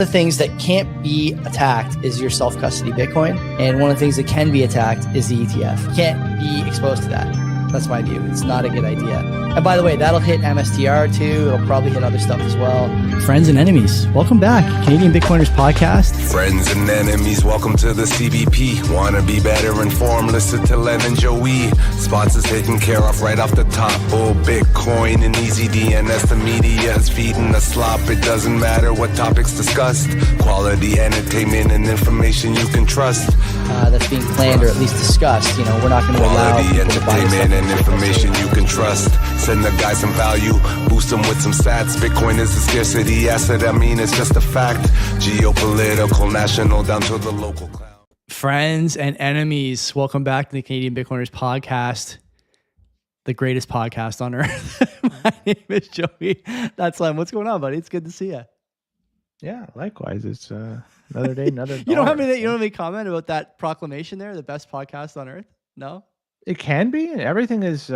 The things that can't be attacked is your self-custody Bitcoin. And one of the things that can be attacked is the ETF. You can't be exposed to that. That's my view. It's not a good idea. And by the way, that'll hit MSTR too. It'll probably hit other stuff as well. Friends and enemies, welcome back. Canadian Bitcoiners podcast. Friends and enemies, welcome to the CBP. Want to be better informed? Listen to Len and Joey. Sponsors taken care of right off the top. Bull, Bitcoin, and easy DNS. The media is feeding the slop. It doesn't matter what topics discussed. Quality entertainment and information you can trust. That's being planned or at least discussed. You know, we're not going to allow people to buy entertainment and information you can trust. Send the guy some value, boost them with some stats. Bitcoin is a scarcity asset. I mean, it's just a fact. Geopolitical, national, down to the local cloud. Friends and enemies, welcome back to the Canadian Bitcoiners podcast, the greatest podcast on earth. My name is Joey. That's Len. What's going on, buddy? It's good to see you. Yeah, likewise. It's another day, another You don't have any comment about that proclamation there, the best podcast on earth? No? It can be. Everything is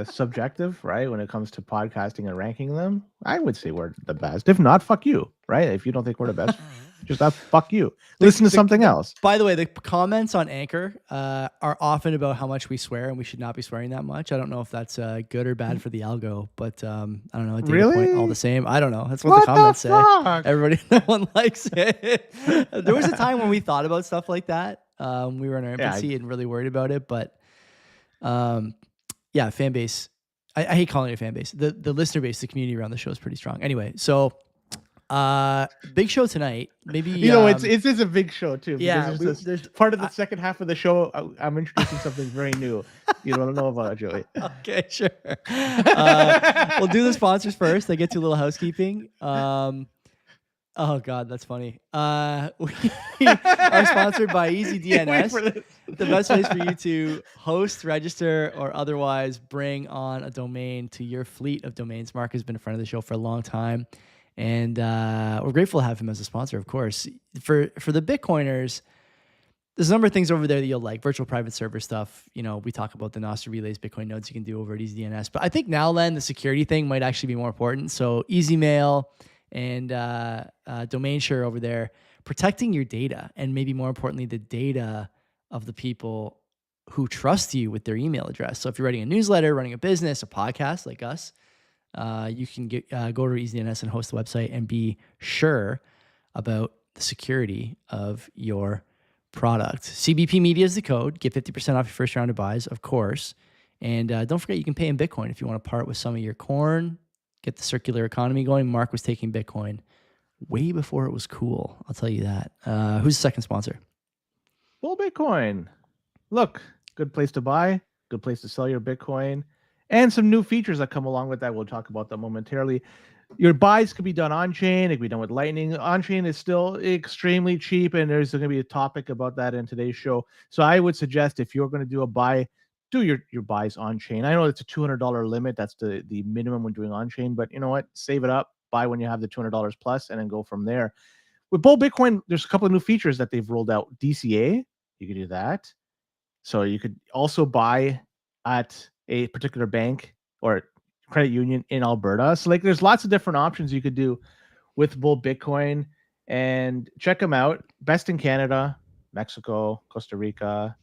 subjective, right? When it comes to podcasting and ranking them, I would say we're the best. If not, fuck you, right? If you don't think we're the best, just fuck you. Listen to something else. By the way, the comments on Anchor are often about how much we swear, and we should not be swearing that much. I don't know if that's good or bad for the algo, but I don't know. Data point all the same. I don't know. That's what the comments say. Everybody, no one likes it. There was a time when we thought about stuff like that. We were in our infancy and really worried about it, but fan base. I hate calling it a fan base. The listener base, the community around the show is pretty strong. Anyway, so big show tonight. Maybe it is a big show too. Yeah, there's part of the second half of the show. I'm introducing something very new. You don't know about it, Joey. Okay, sure. We'll do the sponsors first. I get to a little housekeeping. Oh God, that's funny. We are sponsored by EasyDNS, the best place for you to host, register, or otherwise bring on a domain to your fleet of domains. Mark has been a friend of the show for a long time, and we're grateful to have him as a sponsor, of course. For the Bitcoiners, there's a number of things over there that you'll like. Virtual private server stuff. You know, we talk about the Nostr relays, Bitcoin nodes you can do over at EasyDNS. But I think now, Len, the security thing might actually be more important. So EasyMail and domain share over there, protecting your data, and maybe more importantly, the data of the people who trust you with their email address. So if you're writing a newsletter, running a business, a podcast like us, you can go to EasyDNS and host the website and be sure about the security of your product. CBP Media is the code. Get 50% off your first round of buys, of course. And don't forget, you can pay in Bitcoin if you want to part with some of your corn. Get the circular economy going. Mark was taking Bitcoin way before it was cool. I'll tell you that. Who's the second sponsor? Bull Bitcoin. Look, good place to buy, good place to sell your Bitcoin, and some new features that come along with that. We'll talk about them momentarily. Your buys could be done on-chain. It could be done with Lightning. On-chain is still extremely cheap, and there's going to be a topic about that in today's show. So I would suggest if you're going to do a buy, do your buys on chain. I know it's a $200 limit. That's the minimum when doing on chain, but you know what? Save it up, buy when you have the $200 plus, and then go from there. With Bull Bitcoin, there's a couple of new features that they've rolled out. DCA, you could do that. So you could also buy at a particular bank or credit union in Alberta. So like there's lots of different options you could do with Bull Bitcoin, and check them out. Best in Canada, Mexico, Costa Rica,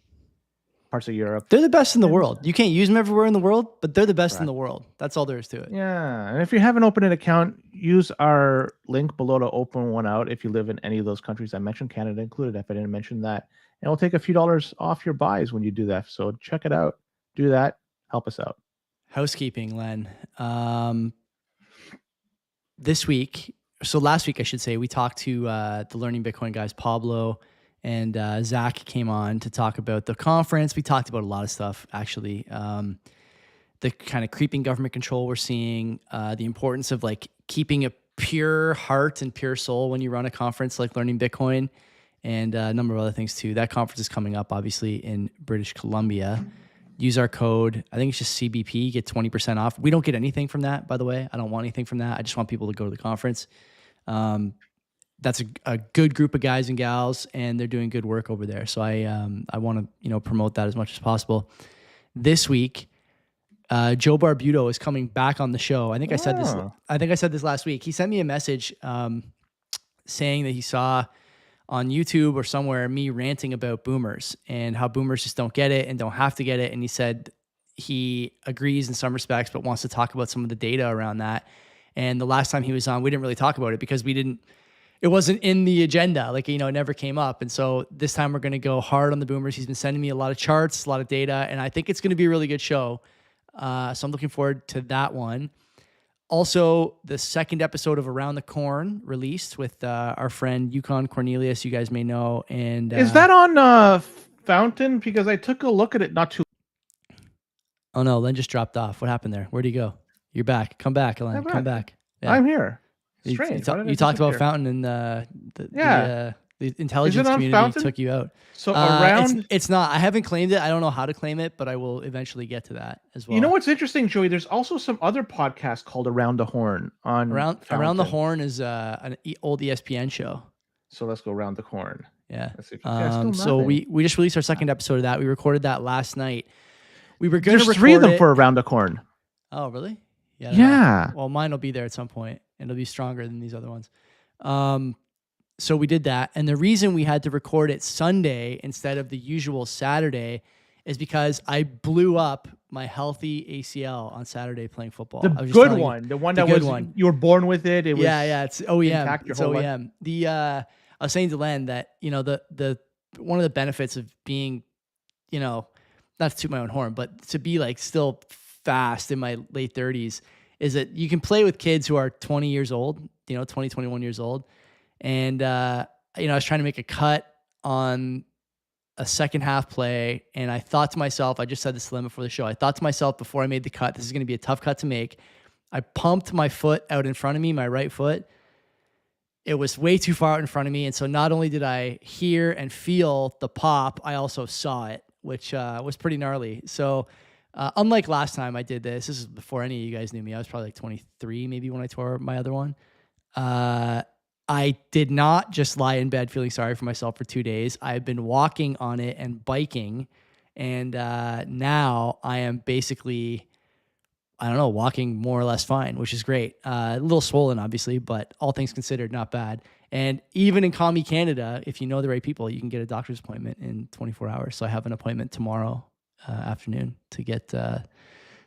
parts of Europe. They're the best in the world. You can't use them everywhere in the world, but they're the best in the world. That's all there is to it. Yeah. And if you haven't opened an account, use our link below to open one out if you live in any of those countries I mentioned, Canada included, if I didn't mention that. And we'll take a few dollars off your buys when you do that. So check it out. Do that. Help us out. Housekeeping, Len. Last week, I should say, we talked to the Learning Bitcoin guys, Pablo and Zach came on to talk about the conference. We talked about a lot of stuff, actually. The kind of creeping government control we're seeing, the importance of like keeping a pure heart and pure soul when you run a conference like Learning Bitcoin, and a number of other things too. That conference is coming up, obviously, in British Columbia. Use our code. I think it's just CBP, get 20% off. We don't get anything from that, by the way. I don't want anything from that. I just want people to go to the conference. That's a good group of guys and gals, and they're doing good work over there. So I want to promote that as much as possible. This week, Joe Barbuto is coming back on the show. I think I said this. I think I said this last week. He sent me a message saying that he saw on YouTube or somewhere me ranting about boomers and how boomers just don't get it and don't have to get it. And he said he agrees in some respects, but wants to talk about some of the data around that. And the last time he was on, we didn't really talk about it because it wasn't in the agenda. Like, it never came up. And so this time we're going to go hard on the boomers. He's been sending me a lot of charts, a lot of data, and I think it's going to be a really good show. So I'm looking forward to that one. Also, the second episode of Around the Corn released with our friend Yukon Cornelius, you guys may know. And is that on Fountain? Because I took a look at it not too. Oh no, Len just dropped off. What happened there? Where'd he go? You're back. Come back, Len. Come back. Yeah. I'm here. You Strange. talked about Fountain and the intelligence community Fountain? took you out. So around, it's not. I haven't claimed it. I don't know how to claim it, but I will eventually get to that as well. You know what's interesting, Joey? There's also some other podcast called Around the Horn on Around Fountain. the Horn is an old ESPN show. So let's go Around the Horn. Yeah. So we just released our second episode of that. We recorded that last night. We were going to record 3 of them it. for Around the Horn. Oh, really? I don't Yeah. know. Well, mine will be there at some point, and it'll be stronger than these other ones. So we did that. And the reason we had to record it Sunday instead of the usual Saturday is because I blew up my healthy ACL on Saturday playing football. The good one. The one that was, you were born with it. It was it's OEM. It's OEM. I was saying to Len that, the one of the benefits of being, not to toot my own horn, but to be like still fast in my late 30s is that you can play with kids who are 20 years old, 20, 21 years old. And, I was trying to make a cut on a second half play. And I thought to myself, I just said this to Len before the show. I thought to myself before I made the cut, this is going to be a tough cut to make. I pumped my foot out in front of me, my right foot. It was way too far out in front of me. And so not only did I hear and feel the pop, I also saw it, which was pretty gnarly. So unlike last time I did this is before any of you guys knew me. I was probably like 23 maybe when I tore my other one. I did not just lie in bed feeling sorry for myself for 2 days. I've been walking on it and biking. And now I am basically, walking more or less fine, which is great. A little swollen, obviously, but all things considered, not bad. And even in Commie Canada, if you know the right people, you can get a doctor's appointment in 24 hours. So I have an appointment tomorrow afternoon to get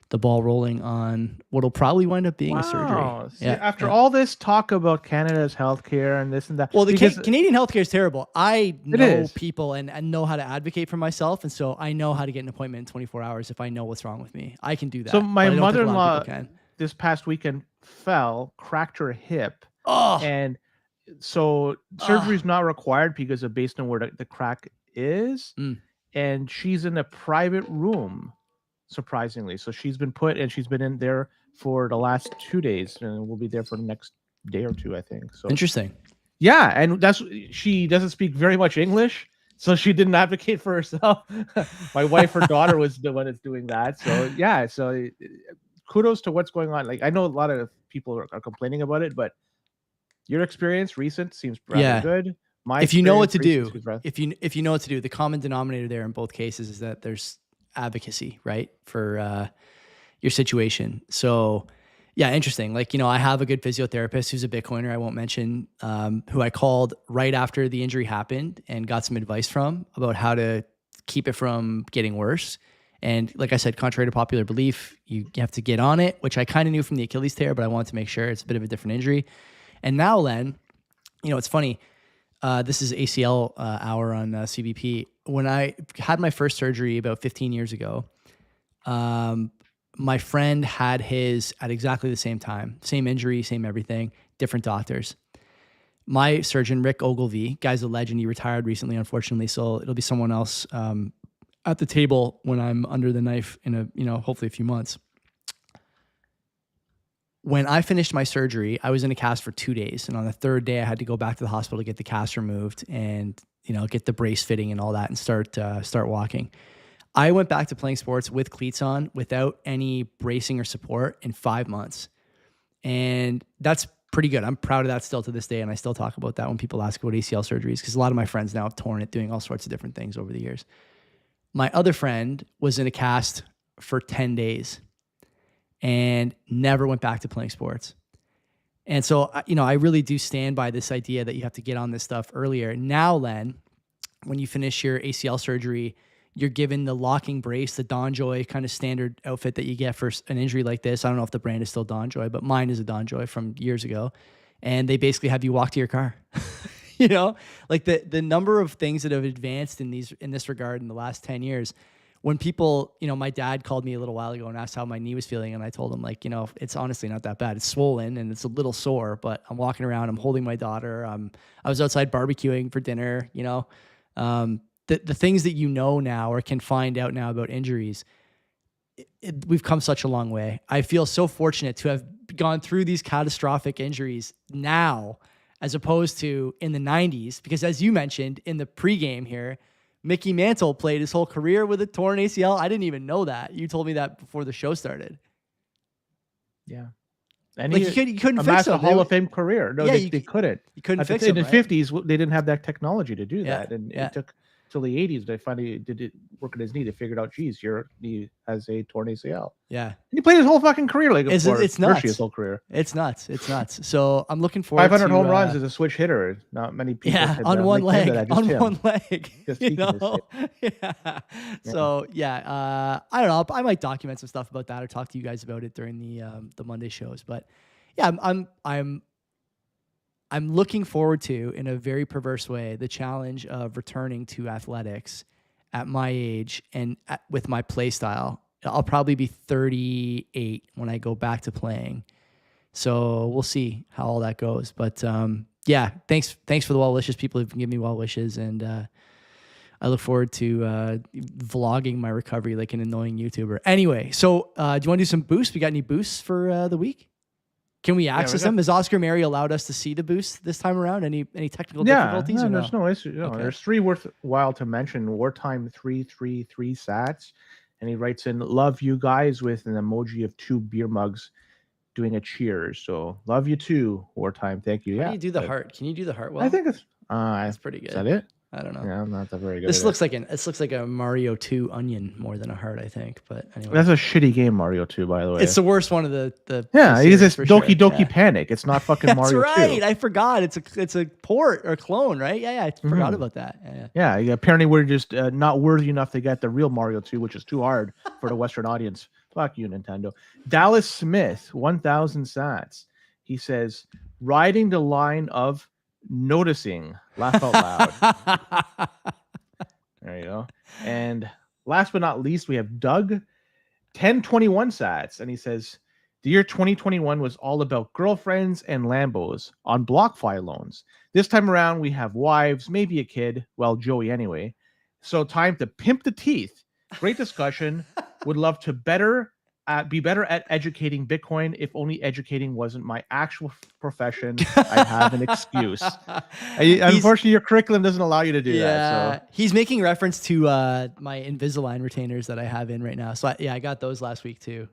the ball rolling on what'll probably wind up being a surgery. See, after all this talk about Canada's healthcare and this and that. Well, the Canadian healthcare is terrible. I know is. people and know how to advocate for myself. And so I know how to get an appointment in 24 hours if I know what's wrong with me. I can do that. So my but I don't think a lot of mother-in-law people can. this past weekend cracked her hip. Oh, And so surgery is not required because of based on where the crack is. And she's in a private room, surprisingly. So she's been in there for the last 2 days and will be there for the next day or two, I think. So interesting. yeah. And she doesn't speak very much English. So she didn't advocate for herself. My wife, her daughter was the one that's doing that. So yeah. So kudos to what's going on. Like, I know a lot of people are complaining about it, but your experience recent seems rather good. If you know what to do, if you know what to do, the common denominator there in both cases is that there's advocacy, right, for your situation. So yeah, interesting. Like, I have a good physiotherapist who's a Bitcoiner, I won't mention, who I called right after the injury happened and got some advice from about how to keep it from getting worse. And like I said, contrary to popular belief, you have to get on it, which I kind of knew from the Achilles tear, but I wanted to make sure it's a bit of a different injury. And now, Len, it's funny. This is ACL hour on CBP. When I had my first surgery about 15 years ago, my friend had his at exactly the same time. Same injury, same everything, different doctors. My surgeon, Rick Ogilvie, guy's a legend. He retired recently, unfortunately, so it'll be someone else at the table when I'm under the knife in hopefully a few months. When I finished my surgery, I was in a cast for 2 days. And on the third day, I had to go back to the hospital to get the cast removed and, get the brace fitting and all that and start walking. I went back to playing sports with cleats on without any bracing or support in 5 months. And that's pretty good. I'm proud of that still to this day. And I still talk about that when people ask about ACL surgeries, because a lot of my friends now have torn it doing all sorts of different things over the years. My other friend was in a cast for 10 days and never went back to playing sports. And so, I really do stand by this idea that you have to get on this stuff earlier. Now, Len, when you finish your ACL surgery, you're given the locking brace, the Donjoy kind of standard outfit that you get for an injury like this. I don't know if the brand is still Donjoy, but mine is a Donjoy from years ago. And they basically have you walk to your car. Like the number of things that have advanced in this regard in the last 10 years. When people, my dad called me a little while ago and asked how my knee was feeling. And I told him, like, it's honestly not that bad. It's swollen and it's a little sore, but I'm walking around, I'm holding my daughter. I was outside barbecuing for dinner, the things that now or can find out now about injuries, we've come such a long way. I feel so fortunate to have gone through these catastrophic injuries now, as opposed to in the 90s, because as you mentioned in the pregame here, Mickey Mantle played his whole career with a torn ACL. I didn't even know that. You told me that before the show started. Yeah. And like you couldn't fix a Hall of Fame career. No, they couldn't. You couldn't fix it. In the 50s, they didn't have that technology to do that. And it took till the 80s, they finally did it work on his knee. They figured out, geez, your knee has a torn ACL. Yeah. And he played his whole fucking career it's nuts. His whole career. It's nuts. So I'm looking forward 500 to home runs as a switch hitter. Not many people. Yeah, on one leg. One leg. Just Yeah. So I don't know. I might document some stuff about that or talk to you guys about it during the Monday shows. But yeah, I'm looking forward to, in a very perverse way, the challenge of returning to athletics at my age and with my play style. I'll probably be 38 when I go back to playing. So we'll see how all that goes. But thanks for the well wishes. People have given me well wishes, and I look forward to vlogging my recovery like an annoying YouTuber. Anyway, so do you want to do some boosts? We got any boosts for the week? Can we access them? Has Oscar Mary allowed us to see the boost this time around? Any technical difficulties? No, there's no issue. No, okay. There's three worthwhile to mention. Wartime 333 sats, and he writes in, "Love you guys," with an emoji of 2 beer mugs doing a cheers. So love you too, Wartime. Thank you. How do you do the heart? Can you do the heart well? I think it's that's pretty good. Is that it? I don't know. Yeah, I'm not that very good. This looks like a Mario 2 onion more than a heart, I think. But anyway, that's a shitty game, Mario 2. By the way, it's the worst one of the. Because it's Doki Doki Panic. It's not fucking Mario 2. That's right. I forgot. It's a port or clone, right? Yeah. I forgot about that. Yeah. Apparently, we're just not worthy enough to get the real Mario 2, which is too hard for the Western audience. Fuck you, Nintendo. Dallas Smith, 1,000 sats. He says, riding the line of noticing, laugh out loud. There you go. And last but not least, we have Doug, 1021 sats, and he says the year 2021 was all about girlfriends and Lambos on BlockFi loans. This time around, we have wives, maybe a kid. Well, Joey anyway. So time to pimp the teeth. Great discussion. Would love to be better at educating Bitcoin. If only educating wasn't my actual profession, I have an excuse. Unfortunately, your curriculum doesn't allow you to do that. So. He's making reference to my Invisalign retainers that I have in right now. So I got those last week too.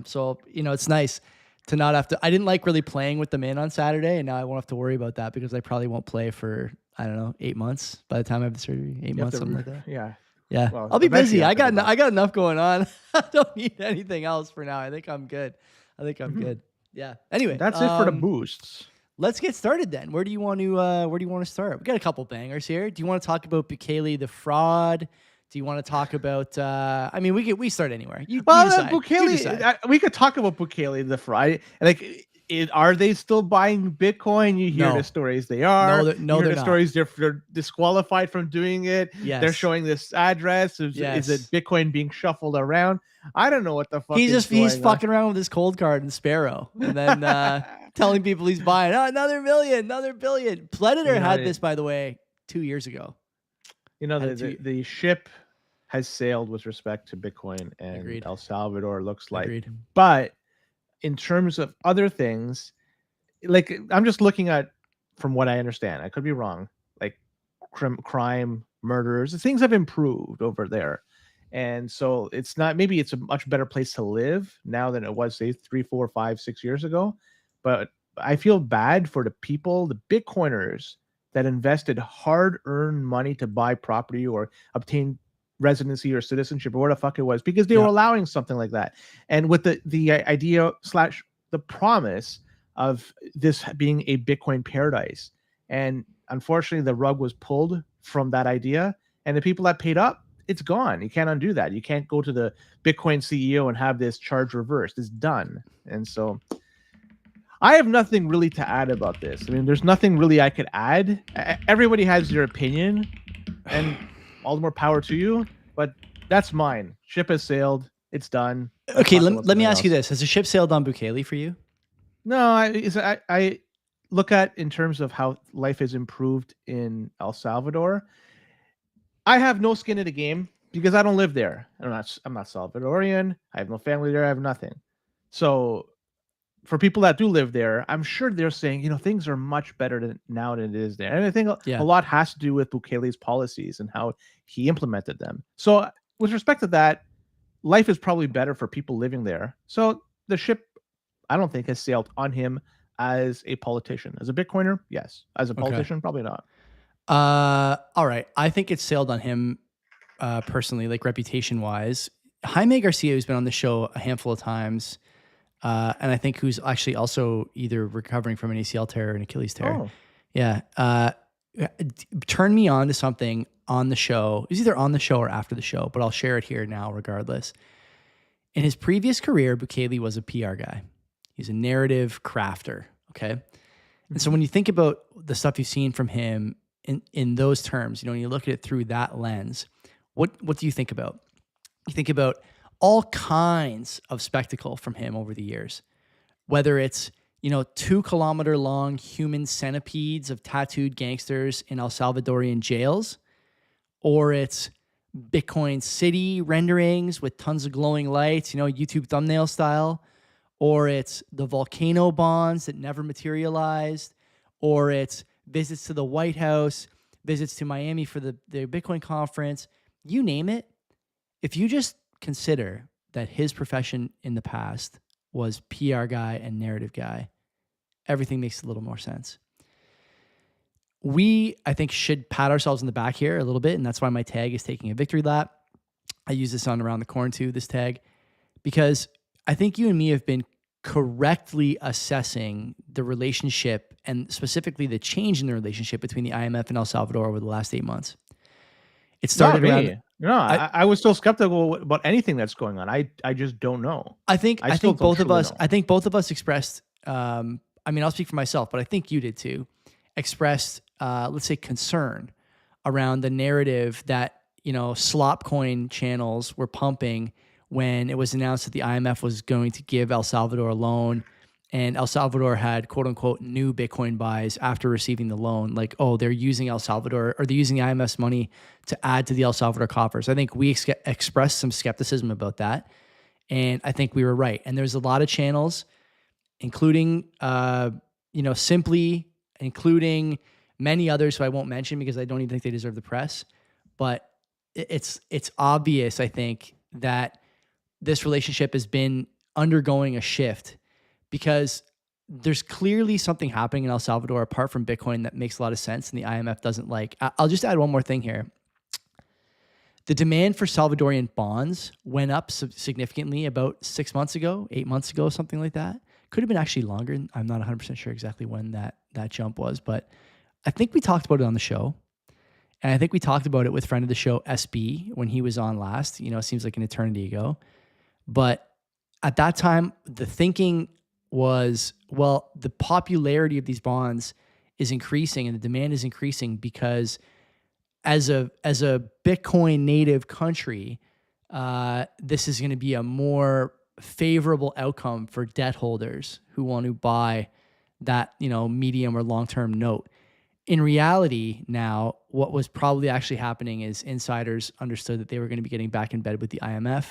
So it's nice to not have to. I didn't like really playing with them in on Saturday, and now I won't have to worry about that because I probably won't play for 8 months by the time I have the surgery. 8 months, something like that. Yeah, well, I'll be busy. I got enough going on. I don't need anything else for now. I think I'm good. Good. Yeah. Anyway, that's it for the boosts. Let's get started then. Where do you want to start? We got a couple bangers here. Do you want to talk about Bukele the fraud? Do you want to talk about? We start anywhere. You decide. Bukele. We could talk about Bukele the fraud. Are they still buying Bitcoin? You hear the stories they are. No, they're not. Stories they're disqualified from doing it. Yes. They're showing this address. Is it Bitcoin being shuffled around? I don't know what the fuck. He's fucking around with his cold card and Sparrow, and then telling people he's buying another million, another billion. Predator had this, by the way, 2 years ago. The ship has sailed with respect to Bitcoin and Agreed. El Salvador. Looks like, Agreed. But in terms of other things, I'm just looking at, from what I understand, I could be wrong, like crime, murders, things have improved over there. And so it's a much better place to live now than it was, say, 3, 4, 5, 6 years ago. But I feel bad for the people, the Bitcoiners that invested hard-earned money to buy property or obtain residency or citizenship or what the fuck it was, because they were allowing something like that. And with the idea / the promise of this being a Bitcoin paradise. And unfortunately, the rug was pulled from that idea. And the people that paid up, it's gone. You can't undo that. You can't go to the Bitcoin CEO and have this charge reversed. It's done. And so I have nothing really to add about this. I mean, there's nothing really I could add. Everybody has their opinion, and all the more power to you. But that's mine. Ship has sailed. It's done. Okay, let me ask you this: has the ship sailed on Bukele for you? No, I look at in terms of how life has improved in El Salvador. I have no skin in the game because I don't live there. I'm not Salvadorian. I have no family there. I have nothing. So for people that do live there, I'm sure they're saying, things are much better now than it is there. And I think a lot has to do with Bukele's policies and how he implemented them. So with respect to that, life is probably better for people living there. So the ship, I don't think, has sailed on him as a politician. As a Bitcoiner, yes. As a politician, probably not. All right. I think it's sailed on him personally, like reputation-wise. Jaime Garcia, who's been on the show a handful of times, and I think who's actually also either recovering from an ACL tear or an Achilles tear. Oh. Yeah. Turned me on to something on the show. It was either on the show or after the show, but I'll share it here now regardless. In his previous career, Bukele was a PR guy. He's a narrative crafter, okay? And so when you think about the stuff you've seen from him in those terms, when you look at it through that lens, what do you think about? You think about all kinds of spectacle from him over the years, whether it's 2-kilometer long human centipedes of tattooed gangsters in El Salvadorian jails, or it's Bitcoin City renderings with tons of glowing lights, YouTube thumbnail style, or it's the volcano bonds that never materialized, or it's visits to the White House, visits to Miami for the Bitcoin conference, you name it. If you just consider that his profession in the past was PR guy and narrative guy, everything makes a little more sense. We, I think, should pat ourselves in the back here a little bit, and that's why my tag is taking a victory lap. I use this on Around the Corn too, this tag, because I think you and me have been correctly assessing the relationship and specifically the change in the relationship between the IMF and El Salvador over the last 8 months. It started around... I was still skeptical about anything that's going on. I just don't know. I think both of us expressed, I'll speak for myself, but I think you did too, expressed, let's say, concern around the narrative that, slop coin channels were pumping when it was announced that the IMF was going to give El Salvador a loan, and El Salvador had quote unquote new Bitcoin buys after receiving the loan. Like, they're using El Salvador, or they're using the IMF's money to add to the El Salvador coffers. I think we expressed some skepticism about that, and I think we were right. And there's a lot of channels, including, Simply, including many others who I won't mention because I don't even think they deserve the press. But it's obvious, I think, that this relationship has been undergoing a shift because there's clearly something happening in El Salvador apart from Bitcoin that makes a lot of sense and the IMF doesn't like. I'll just add one more thing here. The demand for Salvadorian bonds went up significantly about 8 months ago, something like that. Could have been actually longer. I'm not 100% sure exactly when that jump was, but I think we talked about it on the show. And I think we talked about it with friend of the show, SB, when he was on last. It seems like an eternity ago. But at that time, the thinking was, well, the popularity of these bonds is increasing and the demand is increasing because as a Bitcoin native country, this is going to be a more favorable outcome for debt holders who want to buy that, medium or long-term note. In reality, now, what was probably actually happening is insiders understood that they were going to be getting back in bed with the IMF,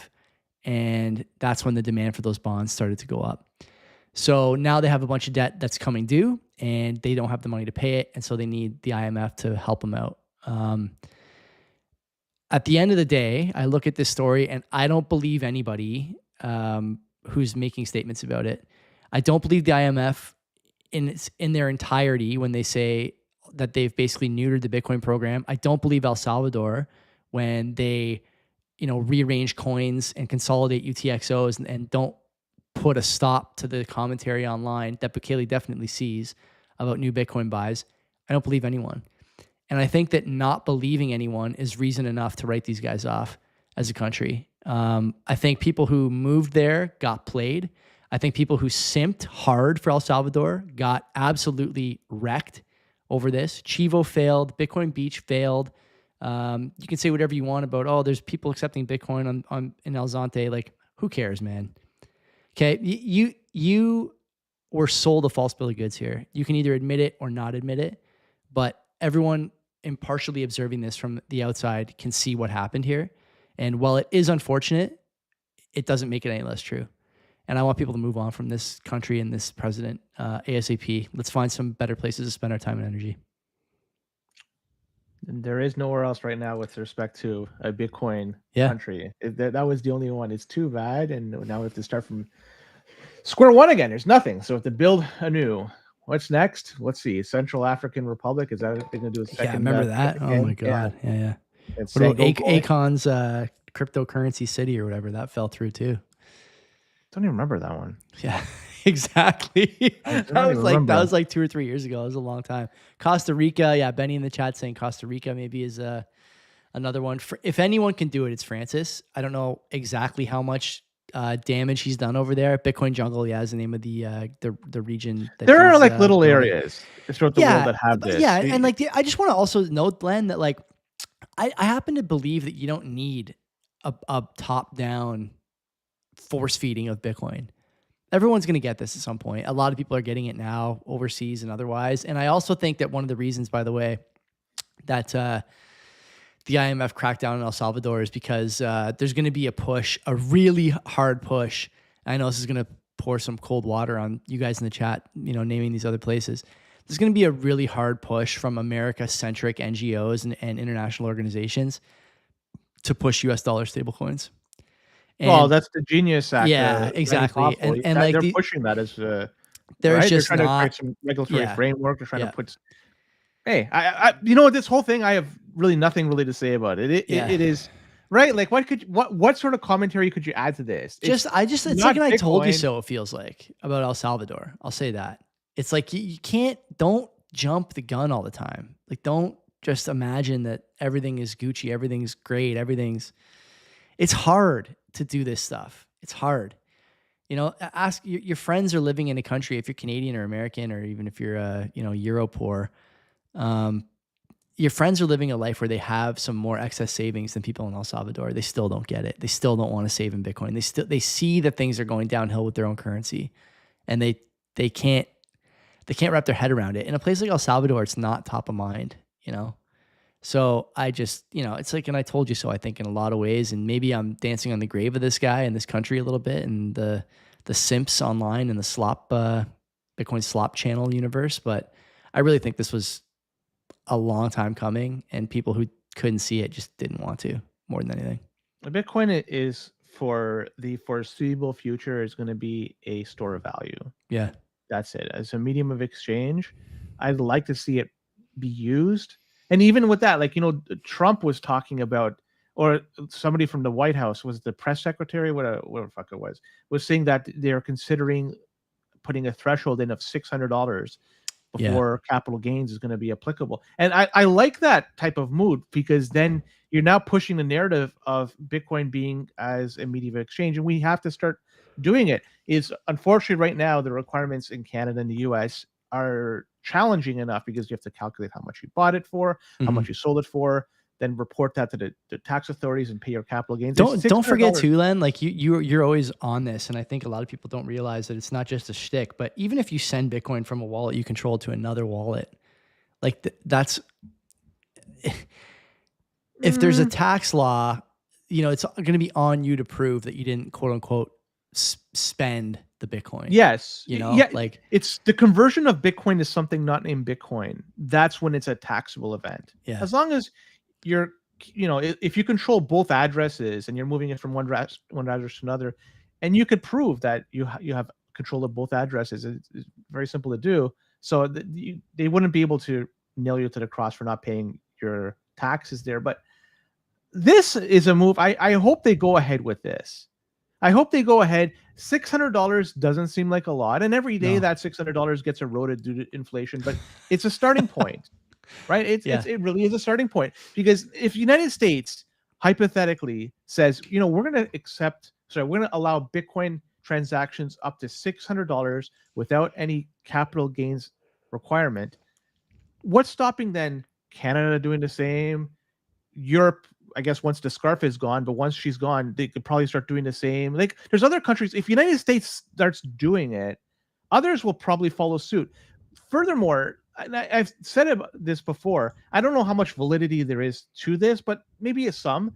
and that's when the demand for those bonds started to go up. So now they have a bunch of debt that's coming due, and they don't have the money to pay it, and so they need the IMF to help them out. At the end of the day, I look at this story, and I don't believe anybody who's making statements about it. I don't believe the IMF in their entirety when they say that they've basically neutered the Bitcoin program. I don't believe El Salvador when they, rearrange coins and consolidate UTXOs and don't put a stop to the commentary online that Bukele definitely sees about new Bitcoin buys, I don't believe anyone. And I think that not believing anyone is reason enough to write these guys off as a country. I think people who moved there got played. I think people who simped hard for El Salvador got absolutely wrecked over this. Chivo failed. Bitcoin Beach failed. You can say whatever you want about, oh, there's people accepting Bitcoin in El Zante. Like, who cares, man? Okay, you were sold a false bill of goods here. You can either admit it or not admit it, but everyone impartially observing this from the outside can see what happened here. And while it is unfortunate, it doesn't make it any less true. And I want people to move on from this country and this president ASAP. Let's find some better places to spend our time and energy. There is nowhere else right now with respect to a Bitcoin country. That was the only one. It's too bad. And now we have to start from square one again. There's nothing. So we have to build anew. What's next? Let's see. Central African Republic. Is that what they're going to do? A second, yeah, remember that? Oh, my God. Yeah. It's what about Akon's cryptocurrency city or whatever? That fell through too. Don't even remember that one. Yeah, exactly. That was like 2 or 3 years ago. It was a long time. Costa Rica. Yeah, Benny in the chat saying Costa Rica maybe is another one. If anyone can do it, it's Francis. I don't know exactly how much damage he's done over there. Bitcoin Jungle, is the name of the region. There are like little areas throughout the world that have this. Yeah, and like I just want to also note, Glenn, that like I happen to believe that you don't need a top-down force feeding of Bitcoin. Everyone's going to get this at some point. A lot of people are getting it now, overseas and otherwise. And I also think that one of the reasons, by the way, that the IMF crackdown in El Salvador is because there's going to be a really hard push. I know this is going to pour some cold water on you guys in the chat, naming these other places. There's going to be a really hard push from America-centric NGOs and international organizations to push US dollar stablecoins. Well, that's the Genius Act. Yeah, exactly. And like they're pushing that as there's right? just they're trying to create some regulatory framework. They're trying to put. Hey, I this whole thing, I have really nothing really to say about it. It is right. Like, what sort of commentary could you add to this? It's like an I told you so. It feels like about El Salvador. I'll say that. It's like you can't. Don't jump the gun all the time. Like, don't just imagine that everything is Gucci, everything's great, it's hard to do this stuff. It's hard. Ask your friends are living in a country, if you're Canadian or American, or even if you're Euro poor, your friends are living a life where they have some more excess savings than people in El Salvador. They still don't get it. They still don't want to save in Bitcoin. They see that things are going downhill with their own currency, and they can't wrap their head around it. In a place like El Salvador, it's not top of mind, So I just, it's like, and I told you so, I think, in a lot of ways, and maybe I'm dancing on the grave of this guy and this country a little bit, and the simps online and the slop, Bitcoin slop channel universe. But I really think this was a long time coming, and people who couldn't see it just didn't want to, more than anything. Bitcoin is, for the foreseeable future, is going to be a store of value. Yeah. That's it. As a medium of exchange, I'd like to see it be used. And even with that, like, Trump was talking about, or somebody from the White House, was the press secretary, whatever the fuck it was saying that they're considering putting a threshold in of $600 before capital gains is going to be applicable. And I like that type of mood, because then you're now pushing the narrative of Bitcoin being as a medium of exchange, and we have to start doing it. Is unfortunately right now the requirements in Canada and the US are challenging enough, because you have to calculate how much you bought it for, how much you sold it for, then report that to the tax authorities and pay your capital gains. Don't forget too, Len, like you're always on this, and I think a lot of people don't realize that it's not just a shtick. But even if you send Bitcoin from a wallet you control to another wallet, like that's if there's a tax law, it's going to be on you to prove that you didn't, quote unquote, spend the Bitcoin. Yes. Like, it's the conversion of Bitcoin to something not named Bitcoin. That's when it's a taxable event. Yeah. As long as you're, if you control both addresses and you're moving it from one address to another, and you could prove that you have control of both addresses, it's very simple to do. So they wouldn't be able to nail you to the cross for not paying your taxes there. But this is a move. I hope they go ahead with this. I hope they go ahead. $600 doesn't seem like a lot, and every day No. that $600 gets eroded due to inflation. But it's a starting point, right? It really is a starting point, because if United States hypothetically says, we're going to allow Bitcoin transactions up to $600 without any capital gains requirement, what's stopping then Canada doing the same? Europe, I guess, once the scarf is gone, but once she's gone, they could probably start doing the same. Like, there's other countries. If United States starts doing it, others will probably follow suit. Furthermore, and I've said this before, I don't know how much validity there is to this, but maybe it's some.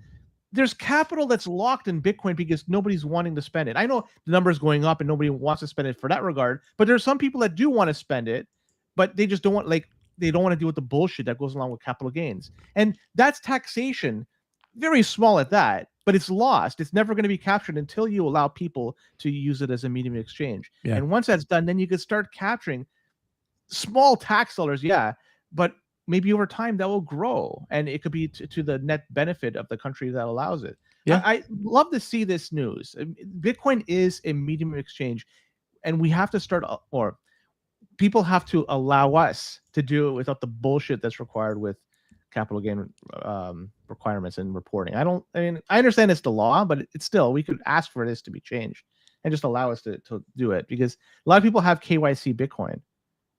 There's capital that's locked in Bitcoin because nobody's wanting to spend it. I know the number is going up and nobody wants to spend it for that regard, but there's some people that do want to spend it, but they just don't want, they don't want to deal with the bullshit that goes along with capital gains. And that's taxation, very small at that, but it's lost. It's never going to be captured until you allow people to use it as a medium of exchange. Yeah. And once that's done, then you can start capturing small tax dollars, but maybe over time that will grow, and it could be to the net benefit of the country that allows it. Yeah. I love to see this news. Bitcoin is a medium of exchange, and we have to start, or people have to allow us to do it without the bullshit that's required with capital gain requirements and reporting. I understand it's the law, but it's still, we could ask for this to be changed and just allow us to do it, because a lot of people have KYC Bitcoin.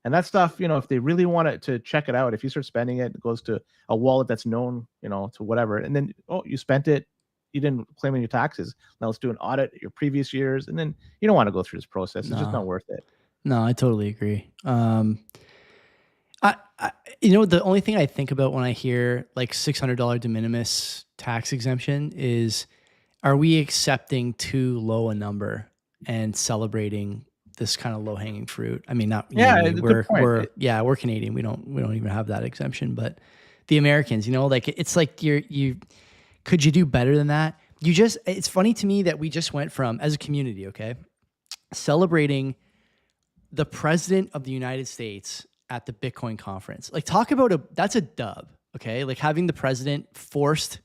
And that stuff, if they really want it to check it out, if you start spending it, it goes to a wallet that's known, to whatever. And then, you spent it, you didn't claim any taxes. Now let's do an audit your previous years. And then you don't want to go through this process. It's just not worth it. No, I totally agree. The only thing I think about when I hear like $600 de minimis tax exemption is, are we accepting too low a number and celebrating this kind of low hanging fruit? I mean, not we're Canadian. We don't even have that exemption, but the Americans, it's like you could you do better than that? It's funny to me that we just went from, as a community, okay, celebrating the president of the United States at the Bitcoin conference. Like, talk about that's a dub, okay? Like, having the president forced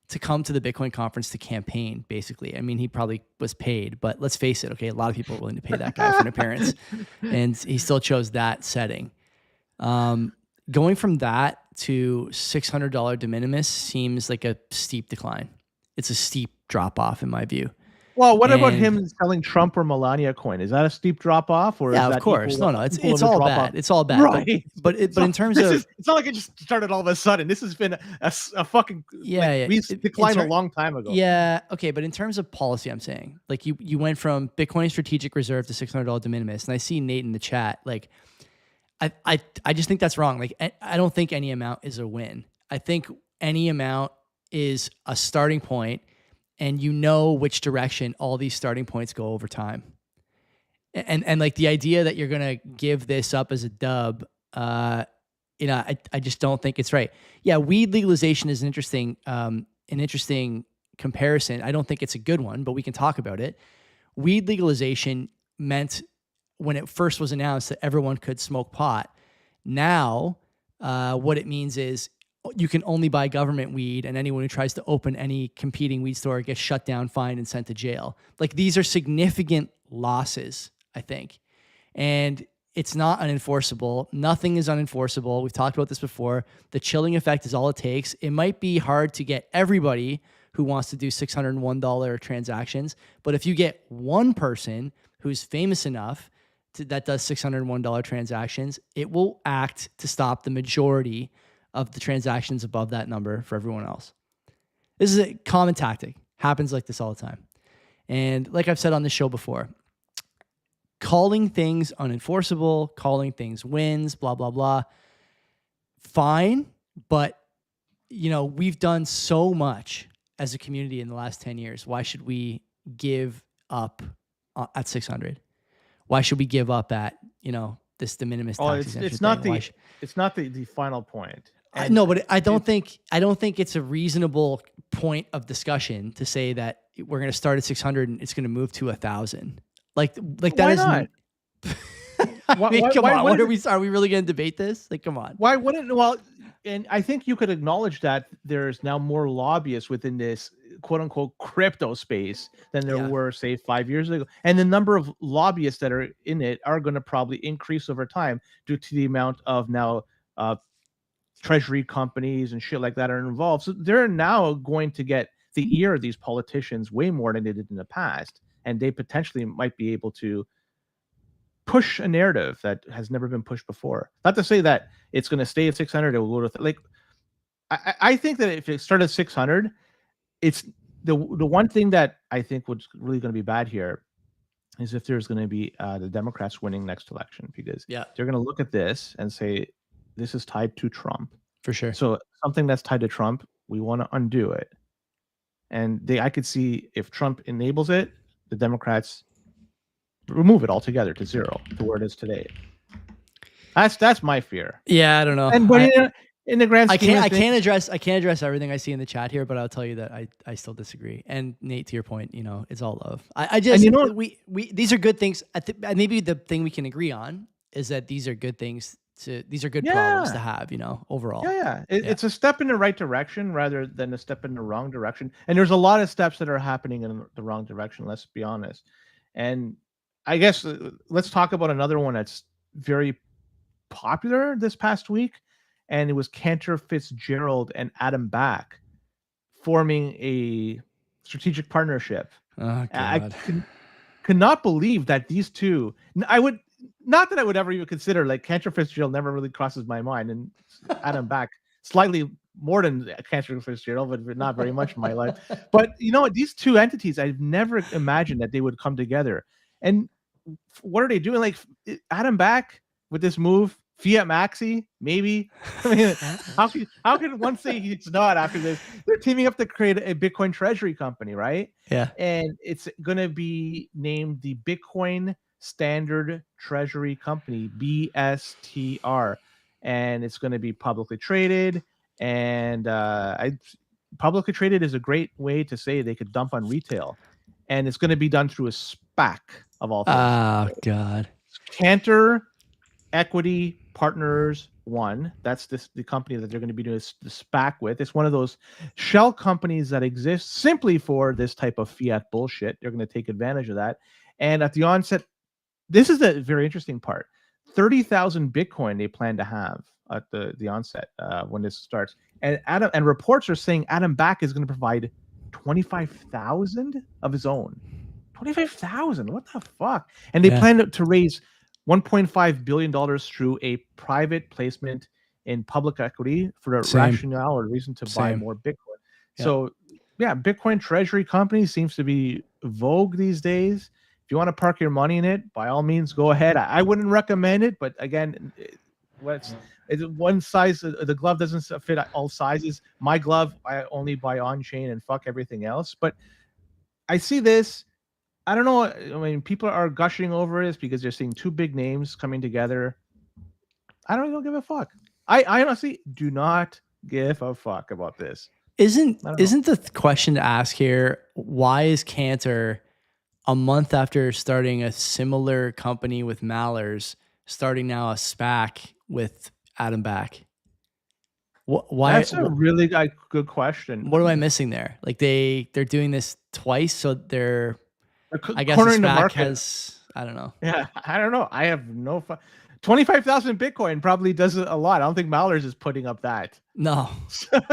to come to the Bitcoin conference to campaign, basically. I mean, he probably was paid, but let's face it, okay, a lot of people are willing to pay that guy for an appearance, and he still chose that setting. Going from that to $600 de minimis seems like a steep decline. It's a steep drop off in my view. Well, what about him selling Trump or Melania coin? Is that a steep drop off? Or yeah, of course. No, it's all bad. It's all bad. Right. But in terms of, it's not like it just started all of a sudden. This has been a fucking we declined a long time ago. Yeah, okay, but in terms of policy, I'm saying, like, you went from Bitcoin strategic reserve to $600 de minimis, and I see Nate in the chat. Like, I just think that's wrong. Like, I don't think any amount is a win. I think any amount is a starting point, and which direction all these starting points go over time. And like, the idea that you're going to give this up as a dub, I just don't think it's right. Yeah, weed legalization is an interesting comparison. I don't think it's a good one, but we can talk about it. Weed legalization meant, when it first was announced, that everyone could smoke pot. Now, what it means is, you can only buy government weed, and anyone who tries to open any competing weed store gets shut down, fined, and sent to jail. Like, these are significant losses, I think. And it's not unenforceable. Nothing is unenforceable. We've talked about this before. The chilling effect is all it takes. It might be hard to get everybody who wants to do $601 transactions, but if you get one person who's famous enough that does $601 transactions, it will act to stop the majority of the transactions above that number for everyone else. This is a common tactic. Happens like this all the time. And like I've said on the show before, calling things unenforceable, calling things wins, blah, blah, blah, fine. But, we've done so much as a community in the last 10 years. Why should we give up at 600? Why should we give up at, this de minimis tax exemption? It's not the final point. No, but I don't think it's a reasonable point of discussion to say that we're going to start at 600 and it's going to move to 1,000. Like that why is not? Come on. Are we really going to debate this? Like, come on. Why wouldn't? Well, and I think you could acknowledge that there's now more lobbyists within this quote unquote crypto space than there Yeah. were, say, 5 years ago. And the number of lobbyists that are in it are going to probably increase over time due to the amount of now treasury companies and shit like that are involved. So they're now going to get the ear of these politicians way more than they did in the past. And they potentially might be able to push a narrative that has never been pushed before. Not to say that it's going to stay at 600. It will go to I think that if it started at 600, it's the one thing that I think was really going to be bad here is if there's going to be the Democrats winning next election, because Yeah. they're going to look at this and say this is tied to Trump. For sure. So something that's tied to Trump, we want to undo it. And I could see if Trump enables it, the Democrats remove it altogether to zero, to where it is today. That's my fear. Yeah, I don't know. And but in the grand scheme, I can't address everything I see in the chat here, but I'll tell you that I still disagree. And Nate, to your point, it's all love. I just, we these are good things. Maybe the thing we can agree on is that these are good things. These are good problems to have, overall. Yeah. It's a step in the right direction rather than a step in the wrong direction. And there's a lot of steps that are happening in the wrong direction. Let's be honest. And I guess let's talk about another one that's very popular this past week. And it was Cantor Fitzgerald and Adam Back forming a strategic partnership. Oh, God. I could not believe that these two, not that I would ever even consider, like, Cantor Fitzgerald never really crosses my mind, and Adam Back slightly more than Cantor Fitzgerald, but not very much in my life. But these two entities, I've never imagined that they would come together. And what are they doing? Like, Adam Back with this move, Fiat Maxi, maybe. I mean, how can one say he's not after this? They're teaming up to create a Bitcoin treasury company, right? Yeah. And it's going to be named the Bitcoin Standard Treasury Company, BSTR, and it's going to be publicly traded. And publicly traded is a great way to say they could dump on retail, and it's going to be done through a SPAC of all things. Oh, God. Cantor Equity Partners 1. That's the company that they're going to be doing the SPAC with. It's one of those shell companies that exist simply for this type of fiat bullshit. They're going to take advantage of that. And at the onset, this is the very interesting part. 30,000 Bitcoin they plan to have at the onset when this starts. And reports are saying Adam Back is going to provide 25,000 of his own. 25,000. What the fuck? And they plan to raise $1.5 billion through a private placement in public equity for a rationale or reason to buy more Bitcoin. Yeah. So, Bitcoin treasury company seems to be vogue these days. If you want to park your money in it, by all means, go ahead. I wouldn't recommend it, but again, it's one size. The glove doesn't fit all sizes. My glove, I only buy on chain and fuck everything else. But I see this. I don't know. I mean, people are gushing over this because they're seeing two big names coming together. I don't give a fuck. I honestly do not give a fuck about this. Isn't the question to ask here, why is Cantor, a month after starting a similar company with Mallers, starting now a SPAC with Adam Back? Why? That's a really good question. What am I missing there? Like they're doing this twice, so they're I guess cornering the the SPAC market. has, I don't know. Yeah, I don't know. I have no 25,000 Bitcoin probably does a lot. I don't think Mallers is putting up that. No.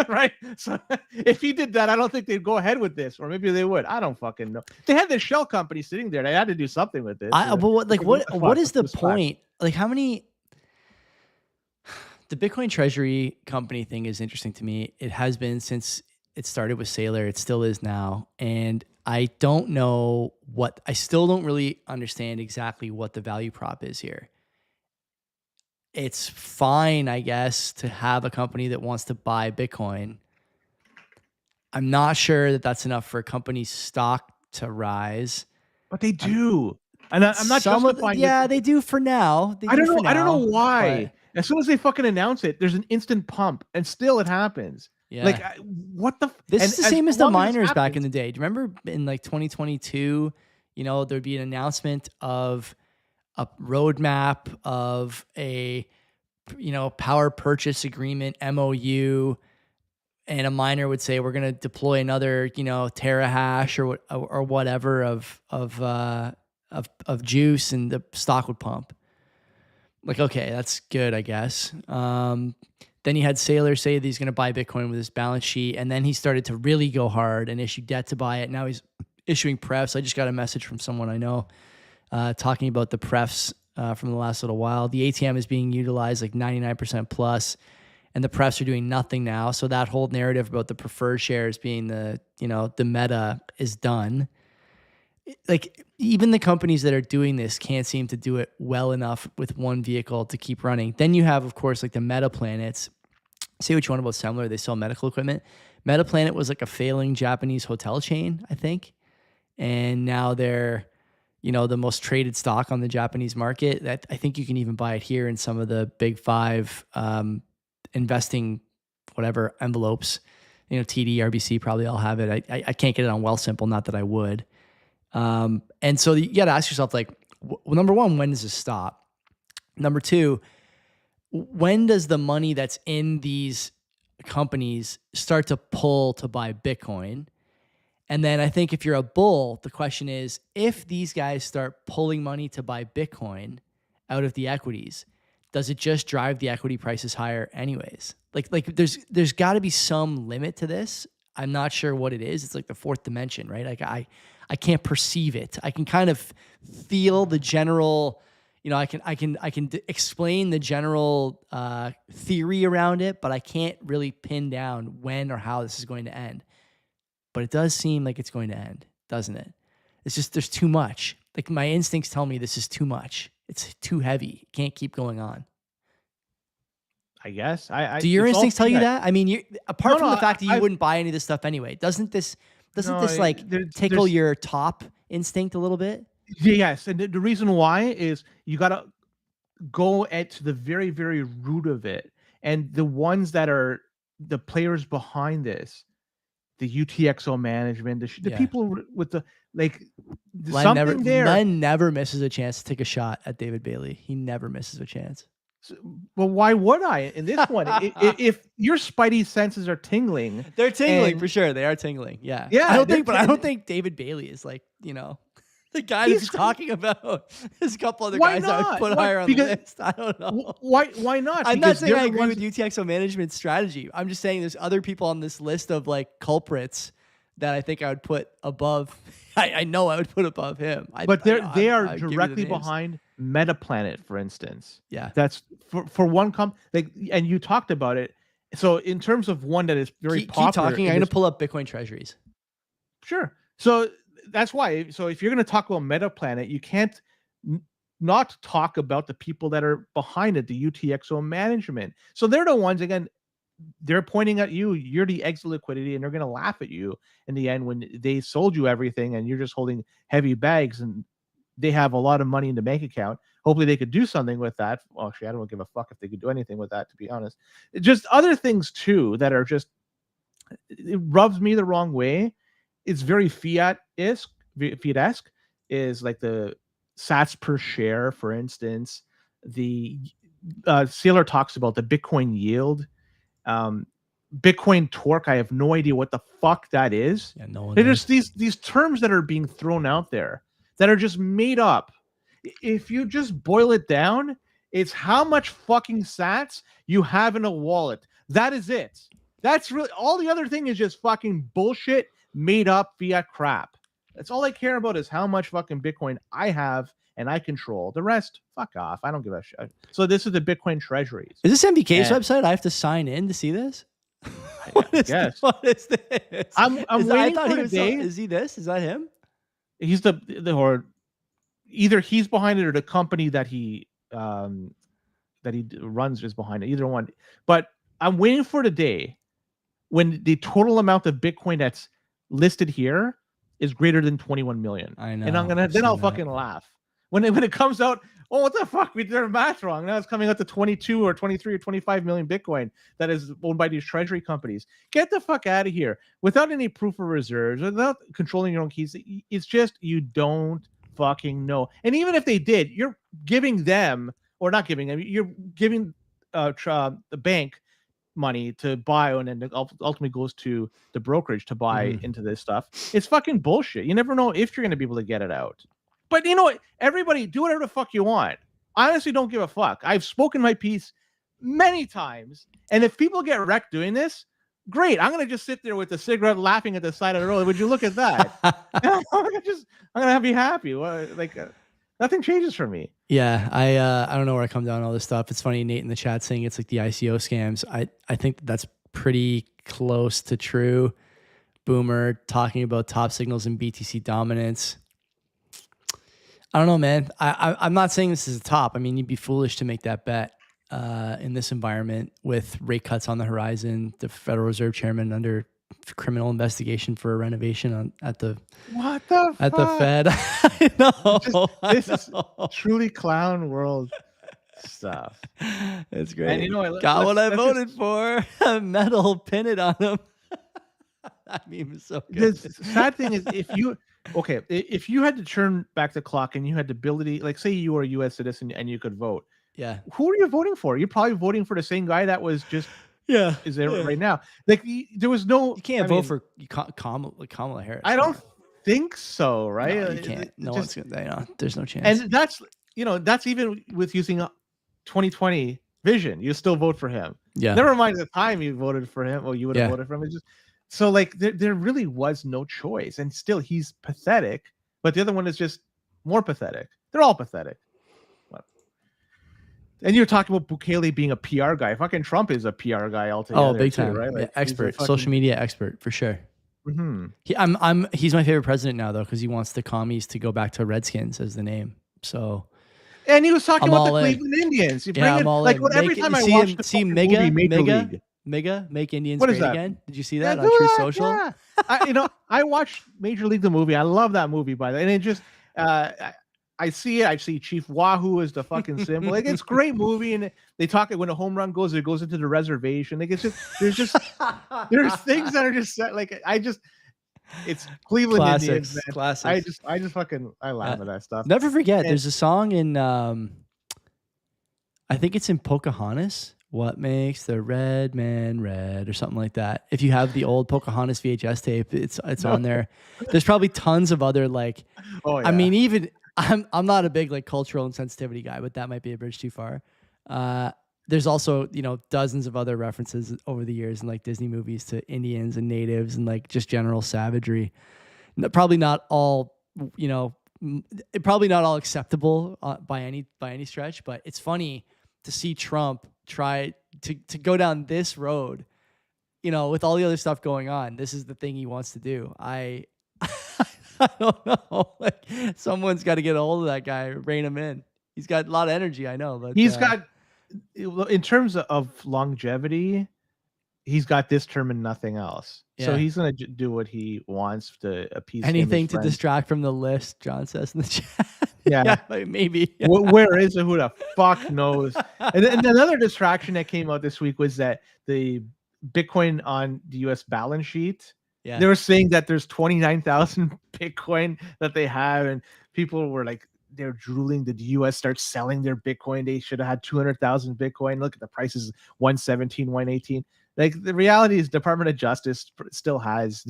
Right? So if he did that, I don't think they'd go ahead with this, or maybe they would. I don't fucking know. They had this shell company sitting there. They had to do something with this. But what is the point? Like, how many? The Bitcoin treasury company thing is interesting to me. It has been since it started with Saylor. It still is now. And I don't know I still don't really understand exactly what the value prop is here. It's fine, I guess, to have a company that wants to buy Bitcoin. I'm not sure that that's enough for a company's stock to rise. But they do. And I'm not justifying it. They do for now. I don't know why. But as soon as they fucking announce it, there's an instant pump, and still it happens. Yeah. Like, what the? This is the same as the miners back in the day. Do you remember in like 2022, there'd be an announcement of a roadmap of a, power purchase agreement, MOU, and a miner would say we're going to deploy another, terahash or whatever of juice, and the stock would pump. Like, okay, that's good, I guess. Then you had Saylor say that he's going to buy Bitcoin with his balance sheet, and then he started to really go hard and issue debt to buy it. Now he's issuing prefs. I just got a message from someone I know talking about the prefs from the last little while. The ATM is being utilized like 99% plus, and the prefs are doing nothing now. So that whole narrative about the preferred shares being the meta is done. Like, even the companies that are doing this can't seem to do it well enough with one vehicle to keep running. Then you have, of course, like the Meta Planets. Say what you want about Semler, they sell medical equipment. Meta Planet was like a failing Japanese hotel chain, I think. And now they're, the most traded stock on the Japanese market. That I think you can even buy it here in some of the big five investing whatever envelopes. TD, RBC probably all have it. I can't get it on Wealthsimple, not that I would. And so you got to ask yourself, like, number one, when does this stop? Number two, when does the money that's in these companies start to pull to buy Bitcoin? And then I think if you're a bull, the question is, if these guys start pulling money to buy Bitcoin out of the equities, does it just drive the equity prices higher anyways? Like there's got to be some limit to this. I'm not sure what it is. It's like the fourth dimension, right? Like I can't perceive it. I can kind of feel the general, I can explain the general theory around it, but I can't really pin down when or how this is going to end. But it does seem like it's going to end, doesn't it? It's just, there's too much. Like, my instincts tell me this is too much. It's too heavy. It can't keep going on. I guess. Do your instincts tell you that? I mean, apart from the fact that you wouldn't buy any of this stuff anyway, doesn't this tickle your top instinct a little bit? Yes, and the reason why is you got to go at the very, very root of it, and the ones that are the players behind this, the UTXO management, the people with the Len never misses a chance to take a shot at David Bailey. He never misses a chance. Well, why would I in this one? if your spidey senses are tingling, they're tingling for sure. They are tingling. Yeah. I don't think David Bailey is like, the guy that you're talking about. There's a couple other guys I would put higher on the list. I don't know. Why not? I'm not saying I agree with UTXO management strategy. I'm just saying there's other people on this list of like culprits that I think I would put above. I know I would put above him. But they are directly behind Metaplanet, for instance. Yeah. That's for one and you talked about it. So in terms of one that is very popular. Keep talking. I'm going to pull up Bitcoin treasuries. Sure. So that's why. So if you're going to talk about Metaplanet, you can't not talk about the people that are behind it, the UTXO management. So they're the ones, again, they're pointing at you. You're the exit liquidity, and they're going to laugh at you in the end when they sold you everything and you're just holding heavy bags and they have a lot of money in the bank account. Hopefully they could do something with that. Well, actually, I don't give a fuck if they could do anything with that, to be honest. Just other things too that are just, it rubs me the wrong way. It's very fiat-esque, is like the sats per share, for instance. The Saylor talks about the Bitcoin yield. Bitcoin torque, I have no idea what the fuck that is. Yeah, no one There's these terms that are being thrown out there that are just made up. If you just boil it down, it's how much fucking sats you have in a wallet. That is it. That's really all. The other thing is just fucking bullshit, made up fiat crap. That's all I care about, is how much fucking Bitcoin I have and I control. The rest, fuck off. I don't give a shit. So this is the Bitcoin treasuries. Is this MBK's website? I have to sign in to see this? What is this? I'm waiting for the day. Is he this? Is that him? He's or either he's behind it or the company that he runs is behind it. Either one. But I'm waiting for the day when the total amount of Bitcoin that's listed here is greater than 21 million. I know. And I'll fucking laugh. When it comes out, oh, what the fuck? We did our math wrong. Now it's coming out to 22 or 23 or 25 million Bitcoin that is owned by these treasury companies. Get the fuck out of here. Without any proof of reserves, without controlling your own keys, it's just, you don't fucking know. And even if they did, you're giving them, or not giving them, you're giving the bank money to buy, and then it ultimately goes to the brokerage to buy Mhm. into this stuff. It's fucking bullshit. You never know if you're going to be able to get it out. But you know what? Everybody do whatever the fuck you want. I honestly don't give a fuck. I've spoken my piece many times, and if people get wrecked doing this, great. I'm gonna just sit there with a cigarette, laughing at the side of the road. Would you look at that? I'm gonna be happy. Nothing changes for me. Yeah, I don't know where I come down on all this stuff. It's funny, Nate in the chat saying it's like the ICO scams. I think that's pretty close to true. Boomer talking about top signals and BTC dominance. I don't know, man. I'm not saying this is a top. I mean, you'd be foolish to make that bet in this environment with rate cuts on the horizon. The Federal Reserve Chairman under criminal investigation for a renovation at the Fed. I know. This is truly clown world stuff. It's great. And you know what? Got what I voted for. Metal, pin it on him. That meme is so good. The sad thing is, if you had to turn back the clock and you had the ability, like say you were a U.S. citizen and you could vote, Yeah. who are you voting for? You're probably voting for the same guy that was just is there right now. Like there was no. You can't vote for Kamala Harris. I don't think so, right? No, you can't. No one's gonna. There's no chance. And that's even with using 2020 vision. You still vote for him. Yeah. Never mind the time you voted for him, or you would have voted for him. It's just so like there really was no choice, and still he's pathetic. But the other one is just more pathetic. They're all pathetic. And you're talking about Bukele being a PR guy. Fucking Trump is a PR guy altogether. Oh, big time, right? Like, expert, social media expert for sure. Mm-hmm. He's my favorite president now though, because he wants the commies to go back to Redskins as the name. So. And he was talking about the Cleveland Indians. I'm all in. Every time I watch the movie Make Indians great again. Did you see that on True Social? Yeah. I watched Major League the movie. I love that movie, by the way. And it just, I see it. I see Chief Wahoo as the fucking symbol. Like it's a great movie, and they talk when a home run goes, it goes into the reservation. Like it's just there's things that are just set. Like it's Cleveland Classics, Indians. Man. Classics. I laugh at that stuff. Never forget. There's a song in I think it's in Pocahontas. What makes the red man red, or something like that. If you have the old Pocahontas VHS tape, it's on there. There's probably tons of other like. Oh yeah. I mean, even I'm not a big like cultural insensitivity guy, but that might be a bridge too far. There's also dozens of other references over the years in like Disney movies to Indians and natives and like just general savagery. Probably not all probably not all acceptable by any stretch, but it's funny to see Trump try to go down this road, with all the other stuff going on. This is the thing he wants to do. I don't know. Like someone's got to get a hold of that guy, rein him in. He's got a lot of energy, I know, but he's got, in terms of longevity, he's got this term and nothing else. Yeah. So he's gonna do what he wants to appease anything to distract from the list. John says in the chat. Yeah, maybe. Where is it? Who the fuck knows? And another distraction that came out this week was that the Bitcoin on the U.S. balance sheet. Yeah. They were saying that there's 29,000 Bitcoin that they have, and people were like, they're drooling. Did the U.S. start selling their Bitcoin? They should have had 200,000 Bitcoin. Look at the prices, 117, 118. Like the reality is, Department of Justice still has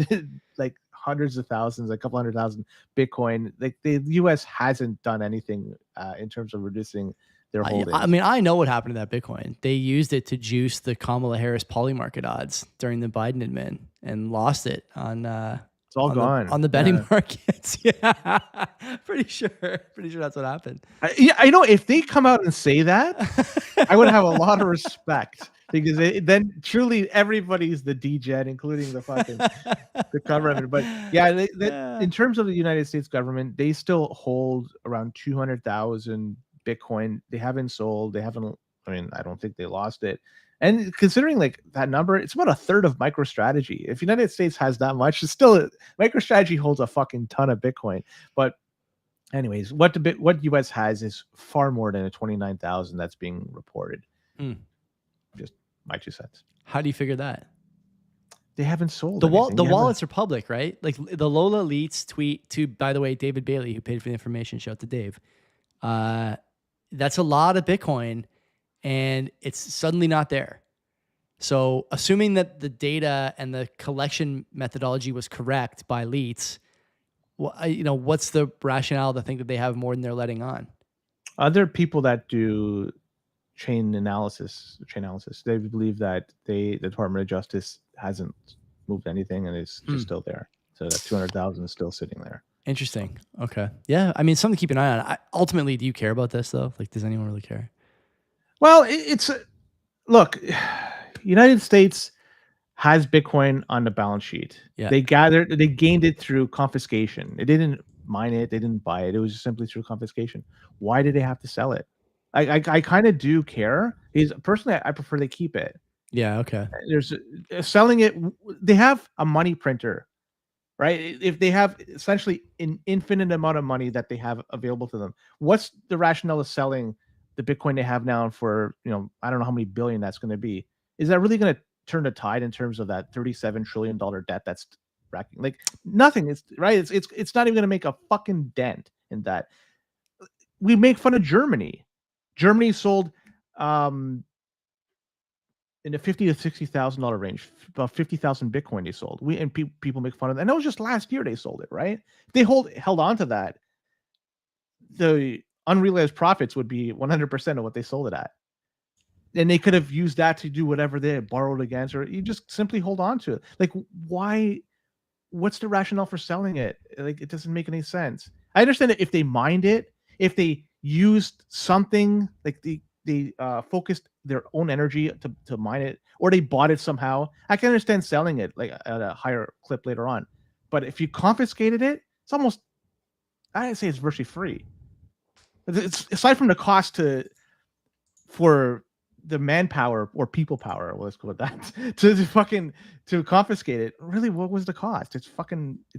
like hundreds of thousands, a couple 100,000 Bitcoin. Like the U.S. hasn't done anything in terms of reducing their holdings. I mean, I know what happened to that Bitcoin. They used it to juice the Kamala Harris poly-market odds during the Biden admin and lost it on. It's all gone on the betting markets. Yeah, pretty sure that's what happened. I know if they come out and say that, I would have a lot of respect. Because then truly everybody's the degen, including the fucking the government. But yeah, in terms of the United States government, they still hold around 200,000 Bitcoin. They haven't sold. They haven't. I mean, I don't think they lost it. And considering like that number, it's about a third of MicroStrategy. If United States has that much, it's still MicroStrategy holds a fucking ton of Bitcoin. But anyways, what US has is far more than the 29,000 that's being reported. Just my 2 cents. How do you figure that? They haven't sold the wallets are public, right? Like the Lola Leets tweet to, by the way, David Bailey, who paid for the information. Shout out to Dave. That's a lot of Bitcoin, and it's suddenly not there. So assuming that the data and the collection methodology was correct by elites, what's the rationale to think that they have more than they're letting on? Other people that do chain analysis, they believe that the Department of Justice hasn't moved anything and it's just still there. So that 200,000 is still sitting there. Interesting. Okay. Yeah. I mean, something to keep an eye on. Ultimately, do you care about this though? Like, does anyone really care? Well, look, United States has Bitcoin on the balance sheet. Yeah. They gained it through confiscation. They didn't mine it. They didn't buy it. It was just simply through confiscation. Why did they have to sell it? I kind of do care. Personally, I prefer they keep it. Yeah. Okay. There's selling it. They have a money printer, right? If they have essentially an infinite amount of money that they have available to them, what's the rationale of selling the Bitcoin they have now for, I don't know how many billion that's going to be? Is that really going to turn the tide in terms of that $37 trillion debt that's racking? Like nothing. It's right. It's not even going to make a fucking dent in that. We make fun of Germany. Germany sold in the $50,000 to $60,000 range, about 50,000 Bitcoin they sold. People make fun of that. And that was just last year they sold it, right? If they held on to that, the unrealized profits would be 100% of what they sold it at. And they could have used that to do whatever they had borrowed against, or you just simply hold on to it. Like, why? What's the rationale for selling it? Like, it doesn't make any sense. I understand that if they mined it, if they used something like they focused their own energy to mine it, or they bought it somehow, I can understand selling it like at a higher clip later on. But if you confiscated it, it's almost, I'd say it's virtually free. It's aside from the cost for the manpower or people power, let's call it that, to confiscate it. Really, what was the cost? It's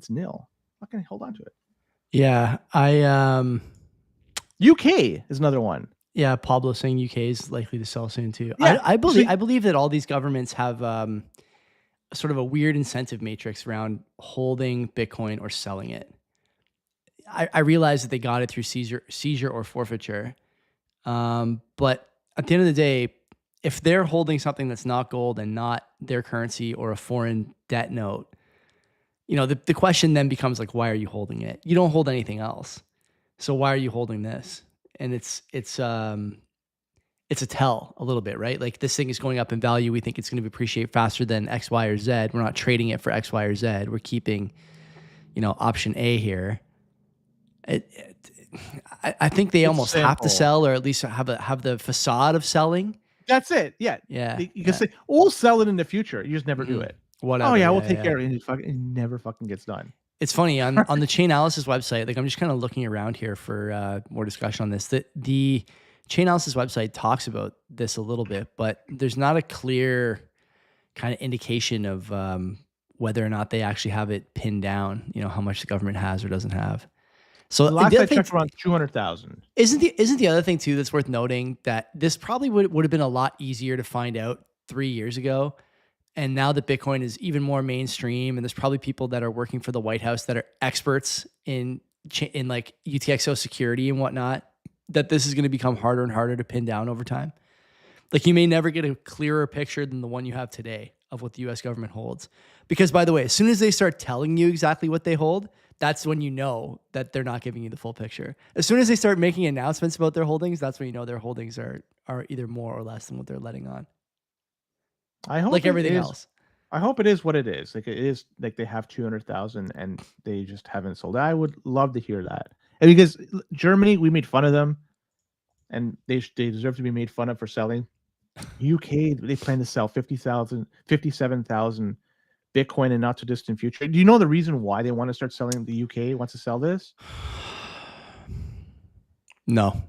nil. Fucking hold on to it. Yeah. UK is another one. Yeah, Pablo saying UK is likely to sell soon too. Yeah, I believe that all these governments have sort of a weird incentive matrix around holding Bitcoin or selling it. I realize that they got it through seizure or forfeiture, but at the end of the day, if they're holding something that's not gold and not their currency or a foreign debt note, the question then becomes like, why are you holding it? You don't hold anything else, so why are you holding this? And it's a tell a little bit, right? Like this thing is going up in value. We think it's going to appreciate faster than X, Y, or Z. We're not trading it for X, Y, or Z. We're keeping, option A here. I think they almost have to sell, or at least have the facade of selling. That's it. Yeah. Yeah. You can say, we'll sell it in the future. You just never do it. Whatever. Oh yeah, we'll take care of it. It never fucking gets done. It's funny on the Chainalysis website. Like I'm just kind of looking around here for more discussion on this. The Chainalysis website talks about this a little bit, but there's not a clear kind of indication of whether or not they actually have it pinned down. How much the government has or doesn't have. So last I checked, around 200,000. Isn't the other thing too that's worth noting that this probably would have been a lot easier to find out 3 years ago. And now that Bitcoin is even more mainstream, and there's probably people that are working for the White House that are experts in like UTXO security and whatnot, that this is going to become harder and harder to pin down over time. Like you may never get a clearer picture than the one you have today of what the US government holds. Because by the way, as soon as they start telling you exactly what they hold, that's when you know that they're not giving you the full picture. As soon as they start making announcements about their holdings, that's when you know their holdings are either more or less than what they're letting on. I hope like everything else. I hope it is what it is. Like it is like they have 200,000 and they just haven't sold. I would love to hear that. And because Germany, we made fun of them, and they deserve to be made fun of for selling. UK, they plan to sell 57,000 Bitcoin in not too distant future. Do you know the reason why they want to start selling? The UK wants to sell this? No.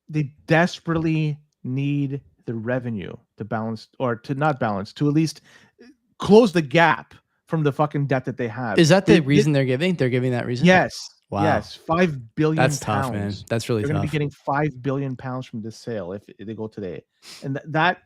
They desperately need the revenue to balance, or to not balance, to at least close the gap from the fucking debt that they have. Is that the reason they're giving? They're giving that reason? Yes. Wow. Yes. 5 billion. That's tough, man. That's really tough. They're going to be getting 5 billion pounds from this sale if they go today. And that,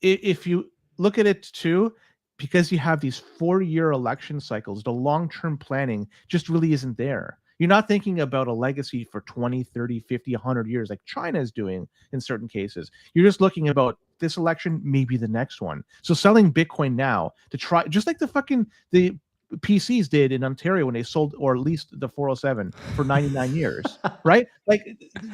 if you look at it too, because you have these 4-year election cycles, the long-term planning just really isn't there. You're not thinking about a legacy for 20, 30, 50, 100 years like China is doing in certain cases. You're just looking about this election, maybe the next one. So selling Bitcoin now to try, just like the PCs did in Ontario when they sold or leased the 407 for 99 years, right? Like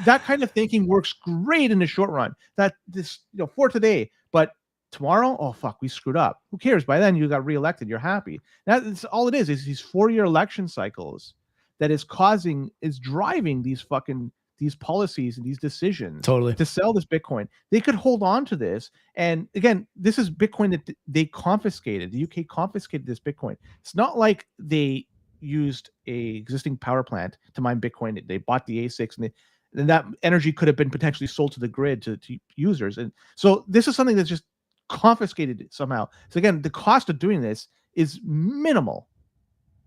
that kind of thinking works great in the short run. That this, for today, but tomorrow, oh fuck, we screwed up. Who cares? By then you got reelected. You're happy. That's all it is these 4-year election cycles that is driving these policies and these decisions Totally. to sell this Bitcoin. They could hold on to this. And again, this is Bitcoin that they confiscated. The UK confiscated this Bitcoin. It's not like they used a existing power plant to mine Bitcoin. They bought the ASICs and that energy could have been potentially sold to the grid to users. And so this is something that's just confiscated somehow. So again, the cost of doing this is minimal.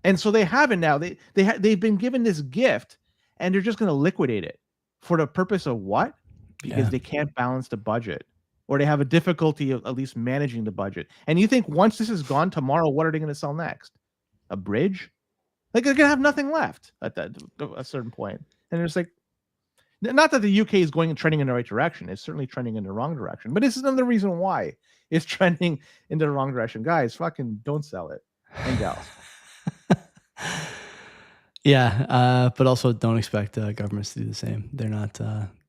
And so they haven't now. They've been given this gift and they're just going to liquidate it for the purpose of what? Because they can't balance the budget, or they have a difficulty of at least managing the budget. And you think once this is gone tomorrow, what are they going to sell next? A bridge? Like they're going to have nothing left at a certain point. And it's like, not that the UK is going and trending in the right direction. It's certainly trending in the wrong direction. But this is another reason why it's trending in the wrong direction. Guys, fucking don't sell it. And gals. Yeah, but also don't expect governments to do the same. They're not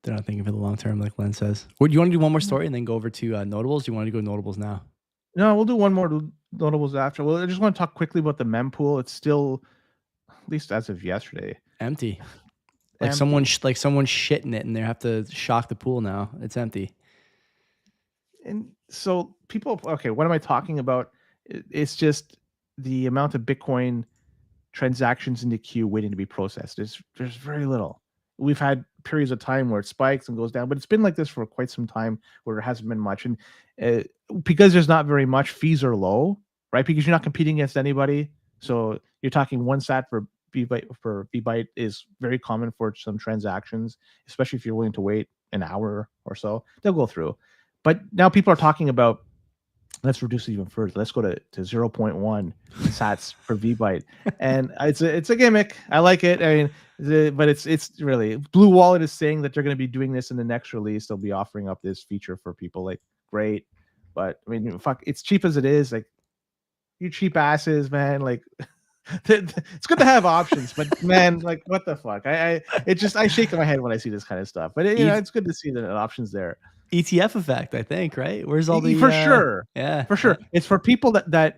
thinking for the long term, like Len says. Do you want to do one more story and then go over to notables? Do you want to go notables now? No, we'll do one more notables after. Well, I just want to talk quickly about the mempool. It's still, at least as of yesterday, empty. Like someone's shitting it, and they have to shock the pool now. It's empty. And so people, okay, what am I talking about? It's just the amount of Bitcoin transactions in the queue waiting to be processed. There's very little. We've had periods of time where it spikes and goes down, but it's been like this for quite some time where there hasn't been much. And because there's not very much, fees are low, right? Because you're not competing against anybody. So you're talking 1 sat for BByte is very common for some transactions, especially if you're willing to wait an hour or so. They'll go through. But now people are talking about, let's reduce it even further. Let's go to 0.1 sats per VByte. And it's a gimmick. I like it. I mean, but it's really, Blue Wallet is saying that they're going to be doing this in the next release. They'll be offering up this feature for people. Like, great. But I mean, fuck, it's cheap as it is. Like, you cheap asses, man. Like, it's good to have options, but man, like, what the fuck? I shake my head when I see this kind of stuff. But it's good to see the options there. ETF effect, I think, right? Where's all the sure? Yeah, for sure. It's for people that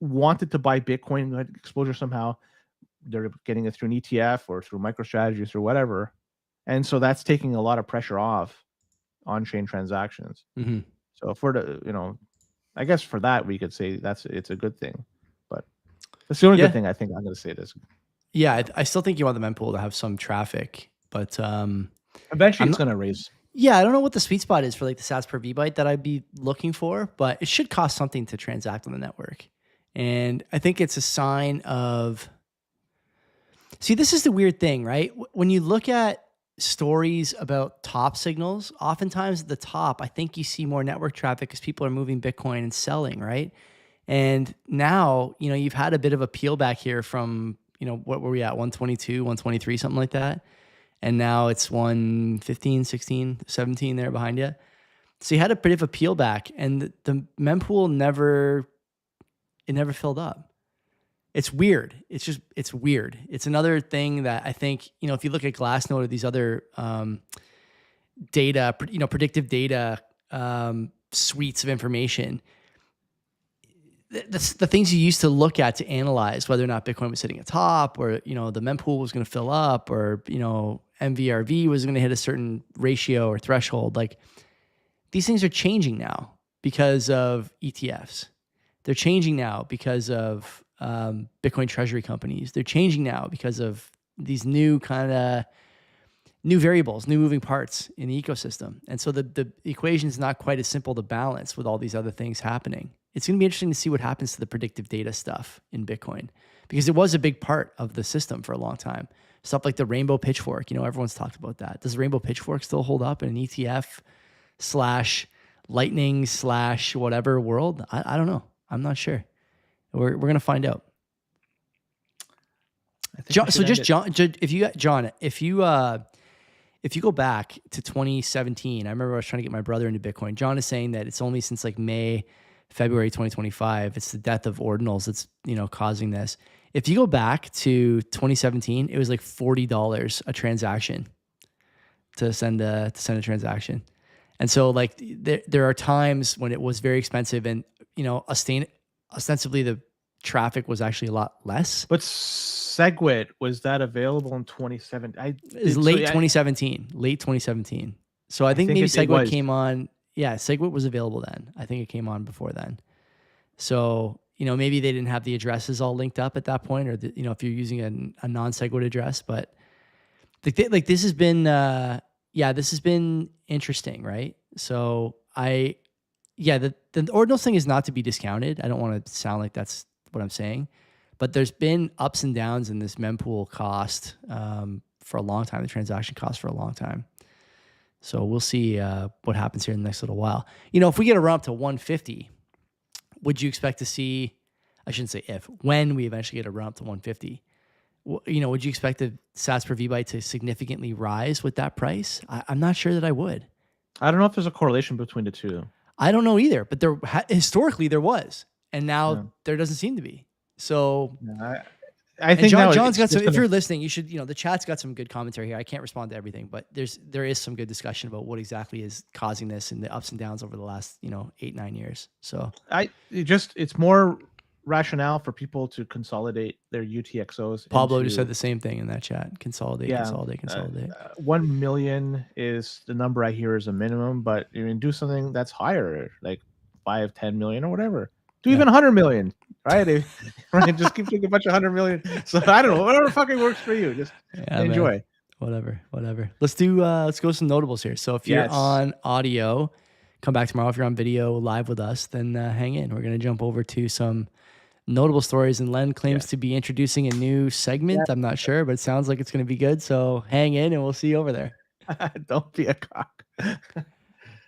wanted to buy Bitcoin, had exposure somehow. They're getting it through an ETF or through MicroStrategy or whatever, and so that's taking a lot of pressure off on-chain transactions. Mm-hmm. So for the, I guess for that we could say it's a good thing. But that's the only good thing I think I'm going to say this. Yeah, I still think you want the mempool to have some traffic, but eventually it's going to raise. Yeah, I don't know what the sweet spot is for like the sats per VByte that I'd be looking for, but it should cost something to transact on the network. And I think it's a sign of, see, this is the weird thing, right? When you look at stories about top signals, oftentimes at the top, I think you see more network traffic because people are moving Bitcoin and selling, right? And now, you've had a bit of a peel back here from, what were we at? 122, 123, something like that. And now it's 115, 16, 17 there behind you. So you had a bit of a peel back, and the mempool never filled up. It's weird. It's weird. It's another thing that I think, if you look at Glassnode or these other data, predictive data suites of information, the things you used to look at to analyze whether or not Bitcoin was sitting at top, or the mempool was going to fill up, or MVRV was going to hit a certain ratio or threshold. Like, these things are changing now because of ETFs. They're changing now because of Bitcoin treasury companies. They're changing now because of these new variables, new moving parts in the ecosystem. And so the equation is not quite as simple to balance with all these other things happening. It's going to be interesting to see what happens to the predictive data stuff in Bitcoin, because it was a big part of the system for a long time. Stuff like the rainbow pitchfork, everyone's talked about that. Does the rainbow pitchfork still hold up in an ETF / lightning / whatever world? I don't know. I'm not sure. We're going to find out. John, so just John, if you if you go back to 2017, I remember I was trying to get my brother into Bitcoin. John is saying that it's only since like February 2025, it's the death of ordinals that's, causing this. If you go back to 2017, it was like $40 a transaction to send a transaction. And so like there are times when it was very expensive and, ostensibly the traffic was actually a lot less. But SegWit, was that available in 2017? It's late 2017. So I think maybe SegWit came on. Yeah, SegWit was available then. I think it came on before then. So, maybe they didn't have the addresses all linked up at that point, or, if you're using a non-SegWit address, but like this has been, this has been interesting, right? So the ordinals thing is not to be discounted. I don't want to sound like that's what I'm saying, but there's been ups and downs in this mempool cost for a long time, the transaction cost for a long time. So we'll see what happens here in the next little while. If we get a run up to 150, would you expect to see, I shouldn't say if, when we eventually get a run up to 150, would you expect the sats per VByte to significantly rise with that price? I'm not sure that I would. I don't know if there's a correlation between the two. I don't know either, but historically there was, and now there doesn't seem to be. So I think John's got some. If you're listening, you should. The chat's got some good commentary here. I can't respond to everything, but there is some good discussion about what exactly is causing this and the ups and downs over the last 8-9 years. So it's more rationale for people to consolidate their UTXOs. Pablo just said the same thing in that chat. Consolidate. 1 million is the number I hear is a minimum, but you can do something that's higher, like 5-10 million or whatever. Do even 100 million, right? Right? Just keep taking a bunch of 100 million. So I don't know, whatever fucking works for you. Just enjoy. Man. Whatever. Let's go some notables here. So if you're on audio, come back tomorrow. If you're on video live with us, then hang in. We're gonna jump over to some notable stories, and Len claims to be introducing a new segment. I'm not sure, but it sounds like it's gonna be good. So hang in, and we'll see you over there. Don't be a cock.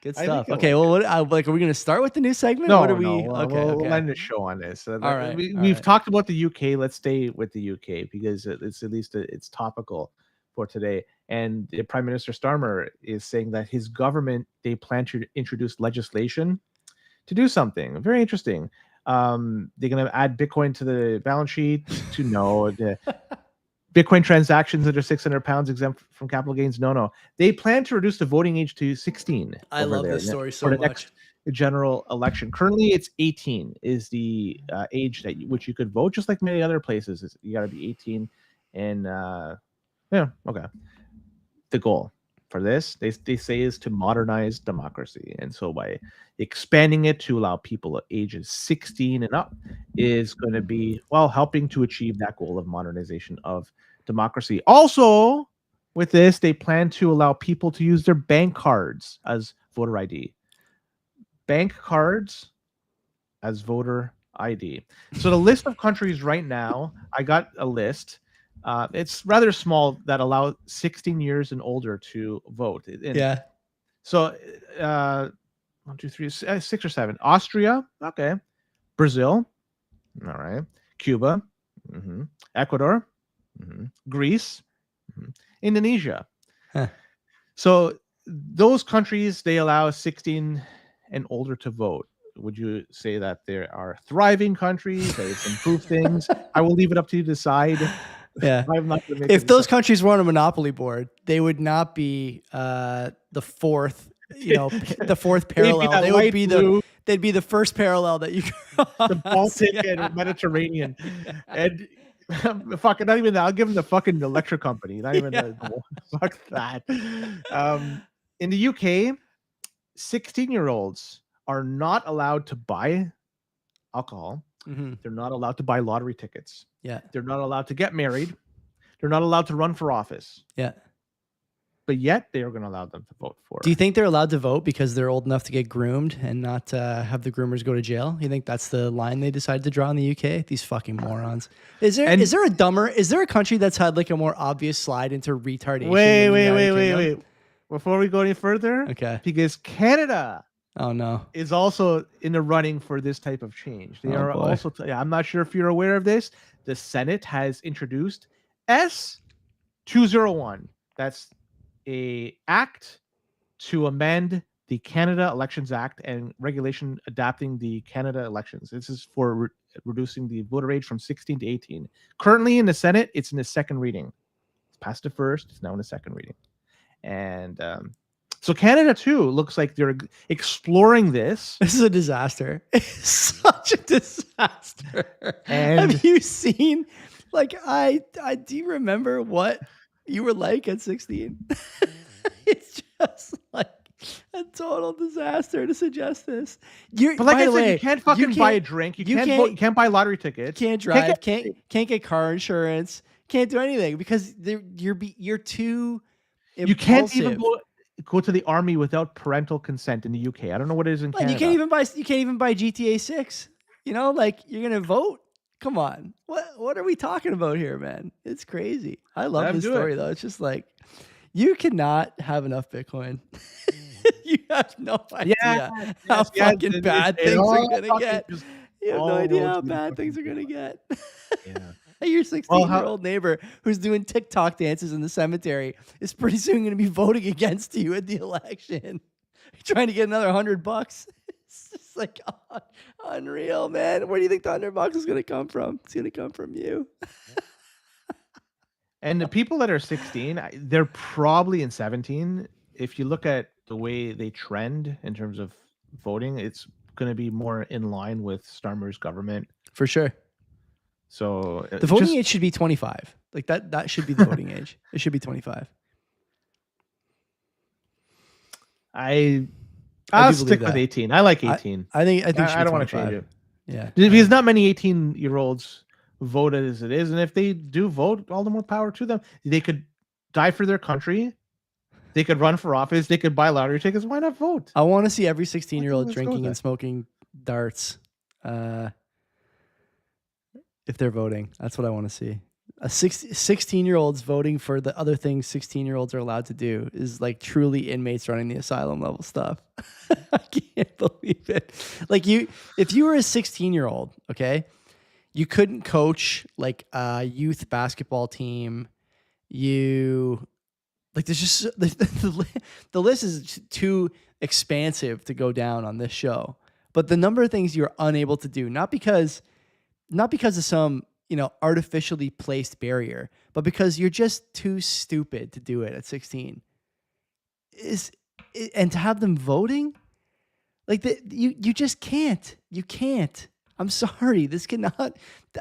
Good stuff. Okay, well, are we going to start with the new segment? No, Okay. We'll end the show on this. All right. We've talked about the UK. Let's stay with the UK because it's at least it's topical for today. And the Prime Minister Starmer is saying that his government, they plan to introduce legislation to do something very interesting. They're going to add Bitcoin to the balance sheet. The Bitcoin transactions under £600 exempt from capital gains. No. They plan to reduce the voting age to 16. I love this story so much. Next general election. Currently, it's 18 is the age which you could vote, just like many other places. You got to be 18. And okay. The goal for this, they say, is to modernize democracy. And so by expanding it to allow people at ages 16 and up is going to be, helping to achieve that goal of modernization of democracy. Also, with this, they plan to allow people to use their bank cards as voter ID. Bank cards as voter ID. So the list of countries right now, I got a list. It's rather small that allow 16 years and older to vote. So 1, 2, 3, 6 or 7. Austria, okay. Brazil, all right. Cuba, Ecuador, Greece, Indonesia. So those countries, they allow 16 and older to vote. Would you say that there are thriving countries that it's improved things? I will leave it up to you to decide. Yeah. If those countries were on a monopoly board, they would not be the fourth, the fourth parallel. They would be they'd be the first parallel that you the Baltic and Mediterranean. And fucking not even that. I'll give them the fucking electric company. Not even fuck that. In the UK, 16-year-olds are not allowed to buy alcohol. They're not allowed to buy lottery tickets. They're not allowed to get married. They're not allowed to run for office. But yet they are going to allow them to vote for. Do you think they're allowed to vote because they're old enough to get groomed and not have the groomers go to jail? You think that's the line they decided to draw in the UK? These fucking morons. Is there a country that's had like a more obvious slide into retardation? Wait. Before we go any further, okay, because Canada, is also in the running for this type of change. They are also. I'm not sure if you're aware of this. The Senate has introduced S201. That's a act to amend the Canada Elections Act and regulation adapting the Canada elections. This is for reducing the voter age from 16 to 18. Currently in the Senate, it's in the second reading. It's past the first, it's now in the second reading. And so Canada too looks like they're exploring this. This is a disaster. It's such a disaster. And have you seen, like, I do you remember what you were like at 16? It's just like a total disaster to suggest this. But like by I the said, way, you can't fucking buy a drink. You can't vote. You can't buy lottery tickets. Can't drive. Can't get car insurance. Can't do anything because you're too impulsive. You can't even go to the army without parental consent in the UK. I don't know what it is in Canada. You can't even buy GTA 6. You know, like, you're gonna vote. Come on. What are we talking about here, man? It's crazy. I love this story though. It's just like, you cannot have enough Bitcoin. You have no idea how fucking bad things are gonna get. You have no idea how bad things are gonna get. Yeah. Your 16-year-old neighbor who's doing TikTok dances in the cemetery is pretty soon going to be voting against you in the election. Trying to get another $100. It's just like unreal, man. Where do you think the $100 is going to come from? It's going to come from you. And the people that are 16, they're probably in 17. If you look at the way they trend in terms of voting, it's going to be more in line with Starmer's government. For sure. So the voting age should be 25. Like that should be the voting age. It should be 25. I'll stick with 18. I like 18. I think I don't want to change it. Yeah. Because not many 18-year-olds vote as it is. And if they do vote, all the more power to them. They could die for their country. They could run for office. They could buy lottery tickets. Why not vote? I want to see every 16-year-old drinking and smoking darts. If they're voting, that's what I want to see. 16-year-olds voting for the other things 16-year-olds are allowed to do is like truly inmates running the asylum level stuff. I can't believe it. Like, if you were a 16-year-old, okay, you couldn't coach like a youth basketball team. There's just the list is too expansive to go down on this show. But the number of things you're unable to do, not because of some, artificially placed barrier, but because you're just too stupid to do it at 16. And to have them voting, like you just can't. You can't. I'm sorry. This cannot.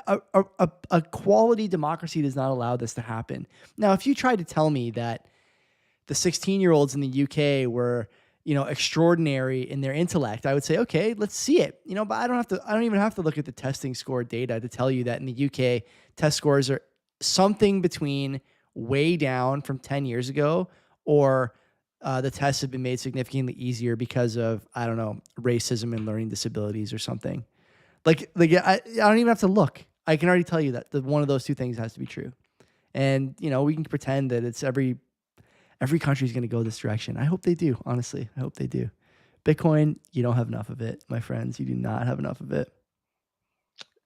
A quality democracy does not allow this to happen. Now, if you tried to tell me that the 16-year-olds in the UK were, extraordinary in their intellect, I would say, okay, let's see it. But I don't even have to look at the testing score data to tell you that in the UK, test scores are something between way down from 10 years ago, or the tests have been made significantly easier because of, I don't know, racism and learning disabilities or something. Like I don't even have to look. I can already tell you that one of those two things has to be true. And, we can pretend that it's every country is going to go this direction. I hope they do. Honestly, I hope they do. Bitcoin, you don't have enough of it, my friends. You do not have enough of it.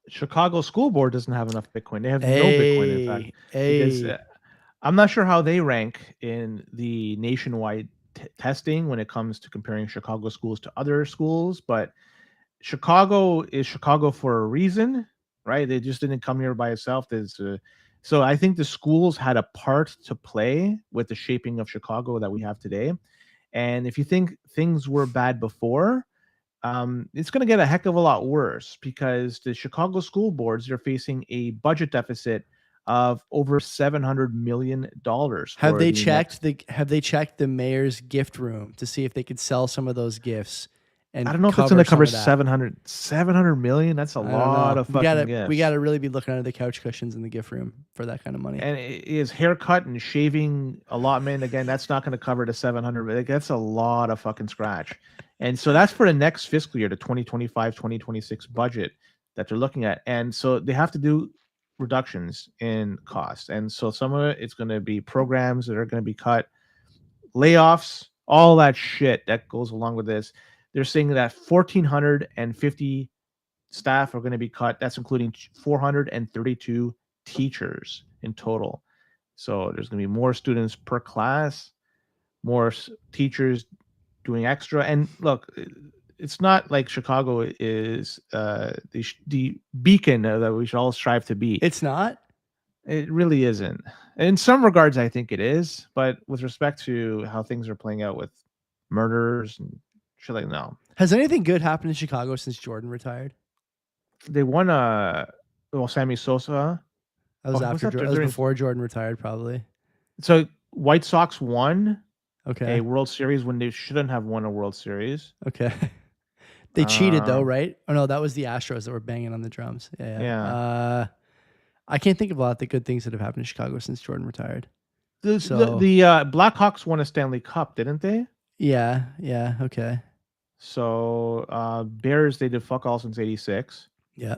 Chicago School Board doesn't have enough Bitcoin. They have no Bitcoin, in fact. Because I'm not sure how they rank in the nationwide testing when it comes to comparing Chicago schools to other schools. But Chicago is Chicago for a reason, right? They just didn't come here by itself. So I think the schools had a part to play with the shaping of Chicago that we have today. And if you think things were bad before, it's going to get a heck of a lot worse, because the Chicago school boards are facing a budget deficit of over $700 million. Have they checked the mayor's gift room to see if they could sell some of those gifts? And I don't know if it's going to cover 700 million. That's a lot of fucking gifts. We got to really be looking under the couch cushions in the gift room for that kind of money. And his haircut and shaving allotment, again, that's not going to cover the 700. That's a lot of fucking scratch. And so that's for the next fiscal year, the 2025, 2026 budget that they're looking at. And so they have to do reductions in cost. And so some of it's going to be programs that are going to be cut, layoffs, all that shit that goes along with this. They're saying that 1,450 staff are going to be cut. That's including 432 teachers in total. So there's going to be more students per class. more teachers doing extra. And look, it's not like Chicago is the beacon that we should all strive to be. It's not. It really isn't. In some regards, I think it is, but with respect to how things are playing out with murders and shit, like, no. Has anything good happened in Chicago since Jordan retired? They won Sammy Sosa. That was Oh, after. that That was during- before Jordan retired, probably. So White Sox won Okay. a World Series when they shouldn't have won a World Series. Okay. They cheated though, Um, right? Oh no, that was the Astros that were banging on the drums. Yeah. Yeah. I can't think of a lot of the good things that have happened in Chicago since Jordan retired. The So- Blackhawks won a Stanley Cup, didn't they? Yeah. Okay. So Bears, they did fuck all since '86. Yeah.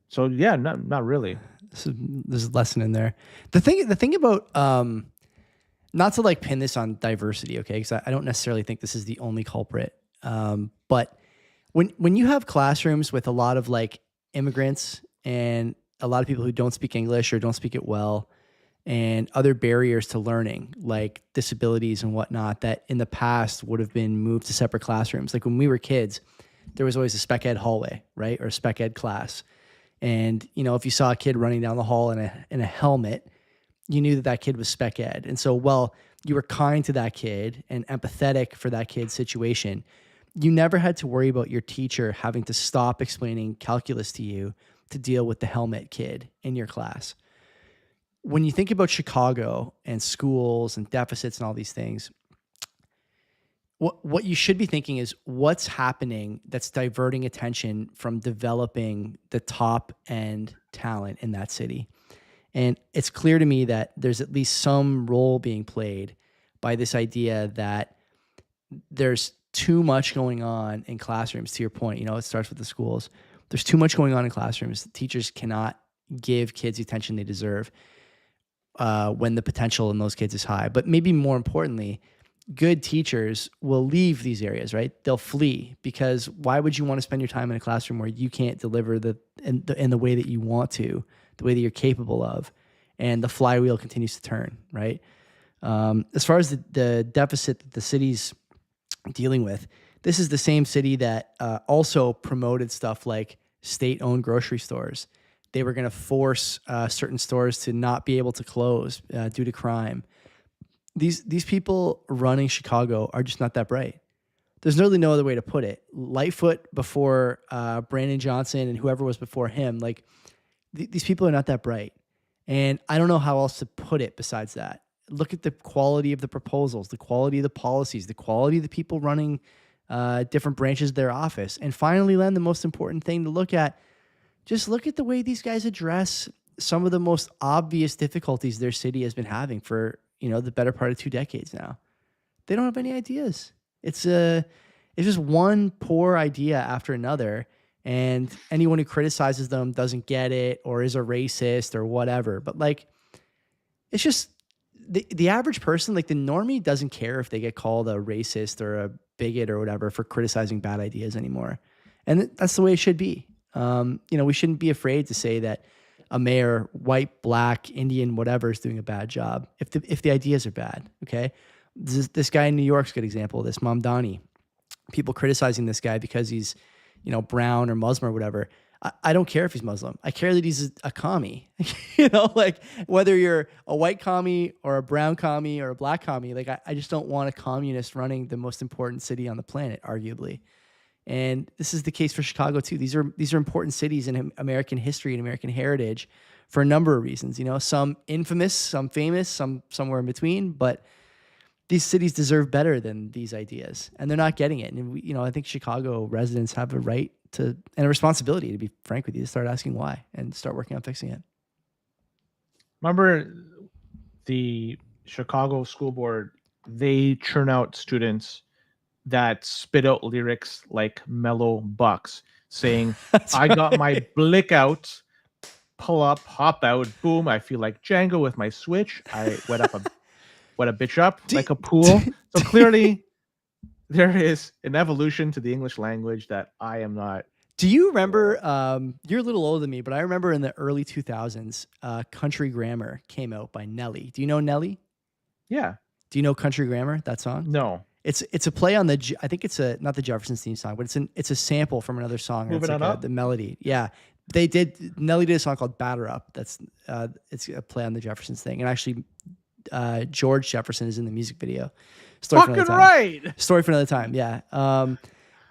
So yeah, not really. There's a lesson in there. The thing about not to like pin this on diversity, okay? Because I don't necessarily think this is the only culprit. But when you have classrooms with a lot of like immigrants and a lot of people who don't speak English or don't speak it well, and other barriers to learning like disabilities and whatnot that in the past would have been moved to separate classrooms. Like when we were kids, there was always a spec ed hallway, right? Or a spec ed class. And, you know, if you saw a kid running down the hall in a helmet, you knew that kid was spec ed. And so, well, you were kind to that kid and empathetic for that kid's situation. You never had to worry about your teacher having to stop explaining calculus to you to deal with the helmet kid in your class. When you think about Chicago and schools and deficits and all these things, what you should be thinking is what's happening that's diverting attention from developing the top end talent in that city. And it's clear to me that there's at least some role being played by this idea that there's too much going on in classrooms. To your point, you know, it starts with the schools. There's too much going on in classrooms. Teachers cannot give kids the attention they deserve when the potential in those kids is high. But maybe more importantly, good teachers will leave these areas, right? They'll flee, because why would you want to spend your time in a classroom where you can't deliver in the way that you want to, the way that you're capable of, and the flywheel continues to turn, right? As far as the deficit that the city's dealing with, this is the same city that also promoted stuff like state-owned grocery stores. They were going to force certain stores to not be able to close due to crime. These people running Chicago are just not that bright. There's really no other way to put it. Lightfoot before Brandon Johnson and whoever was before him, like these people are not that bright. And I don't know how else to put it besides that. Look at the quality of the proposals, the quality of the policies, the quality of the people running different branches of their office. And finally, Len, the most important thing to look at, just look at the way these guys address some of the most obvious difficulties their city has been having for, you know, the better part of 2 decades now. They don't have any ideas. It's just one poor idea after another, and anyone who criticizes them doesn't get it or is a racist or whatever. But like, it's just the average person, like the normie, doesn't care if they get called a racist or a bigot or whatever for criticizing bad ideas anymore. And that's the way it should be. You know, we shouldn't be afraid to say that a mayor, white, black, Indian, whatever, is doing a bad job if the ideas are bad. Okay, this guy in New York's a good example of this. Mamdani, people criticizing this guy because he's, you know, brown or Muslim or whatever. I don't care if he's Muslim. I care that he's a commie. You know, like whether you're a white commie or a brown commie or a black commie, like I just don't want a communist running the most important city on the planet, arguably. And this is the case for Chicago too. These are important cities in American history and American heritage for a number of reasons. You know, some infamous, some famous, some somewhere in between. But these cities deserve better than these ideas, and they're not getting it. And we, you know, I think Chicago residents have a right to and a responsibility, to be frank with you, to start asking why and start working on fixing it. Remember the Chicago School Board? They churn out students that spit out lyrics like Mellow Bucks, saying, I got my blick out, pull up, hop out, boom, I feel like Django with my switch. I wet a bitch up like a pool. So clearly there is an evolution to the English language that I am not. Do you remember, you're a little older than me, but I remember in the early 2000s, Country Grammar came out by Nelly. Do you know Nelly? Yeah. Do you know Country Grammar, that song? No. It's a play on I think it's not the Jeffersons theme song, but it's a sample from another song. Moving it's on up? the melody. Yeah. Nelly did a song called Batter Up. That's it's a play on the Jeffersons thing. And actually George Jefferson is in the music video. Story for another Fucking time. right. Story for another time. Yeah.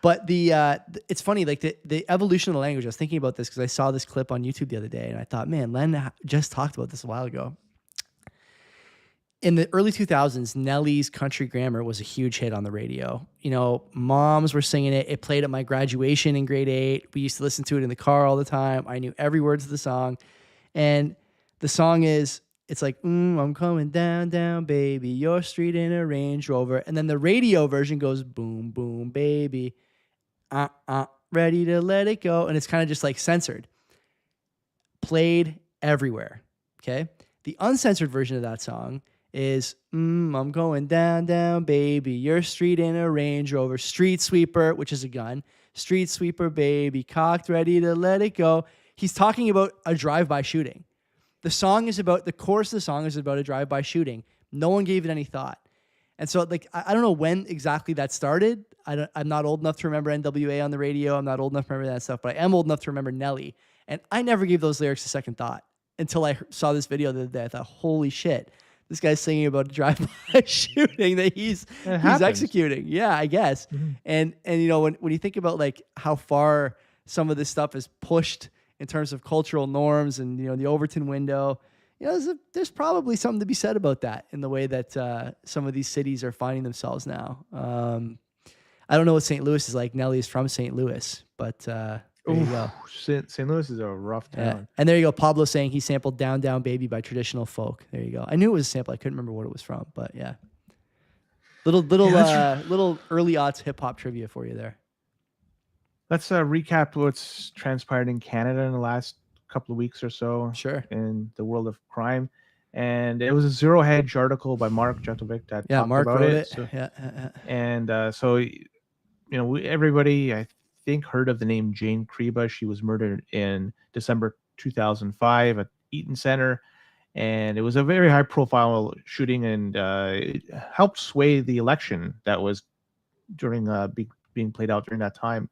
But it's funny, like the evolution of the language. I was thinking about this because I saw this clip on YouTube the other day, and I thought, man, Len just talked about this a while ago. In the early 2000s, Nelly's Country Grammar was a huge hit on the radio. You know, moms were singing it. It played at my graduation in grade 8. We used to listen to it in the car all the time. I knew every word to the song. And the song is, it's like, I'm coming down, down, baby, your street in a Range Rover. And then the radio version goes, boom, boom, baby, ready to let it go. And it's kind of just like censored. Played everywhere, okay? The uncensored version of that song is, I'm going down, down, baby, your street in a Range Rover, street sweeper, which is a gun, street sweeper, baby, cocked, ready to let it go. He's talking about a drive-by shooting. The chorus of the song is about a drive-by shooting. No one gave it any thought. And so, like, I don't know when exactly that started. I'm not old enough to remember NWA on the radio. I'm not old enough to remember that stuff, but I am old enough to remember Nelly. And I never gave those lyrics a second thought until I saw this video the other day. I thought, holy shit. This guy's singing about a drive-by shooting that he's executing. Yeah, I guess. Mm-hmm. And you know, when you think about like how far some of this stuff is pushed in terms of cultural norms and, you know, the Overton window, you know, there's probably something to be said about that in the way that some of these cities are finding themselves now. I don't know what St. Louis is like. Nelly is from St. Louis, but there you go. St. Louis is a rough town. Yeah. And there you go. Pablo saying he sampled Down Down Baby by Traditional Folk. There you go. I knew it was a sample. I couldn't remember what it was from, but yeah. Little early aughts hip hop trivia for you there. Let's recap what's transpired in Canada in the last couple of weeks or so. Sure. In the world of crime. And it was a Zero Hedge article by Mark Jetovic that talked Mark about wrote it. So, yeah. And so, you know, everybody, I think, heard of the name Jane Kriba. She was murdered in December 2005 at Eaton Center. And it was a very high-profile shooting, and it helped sway the election that was during being played out during that time.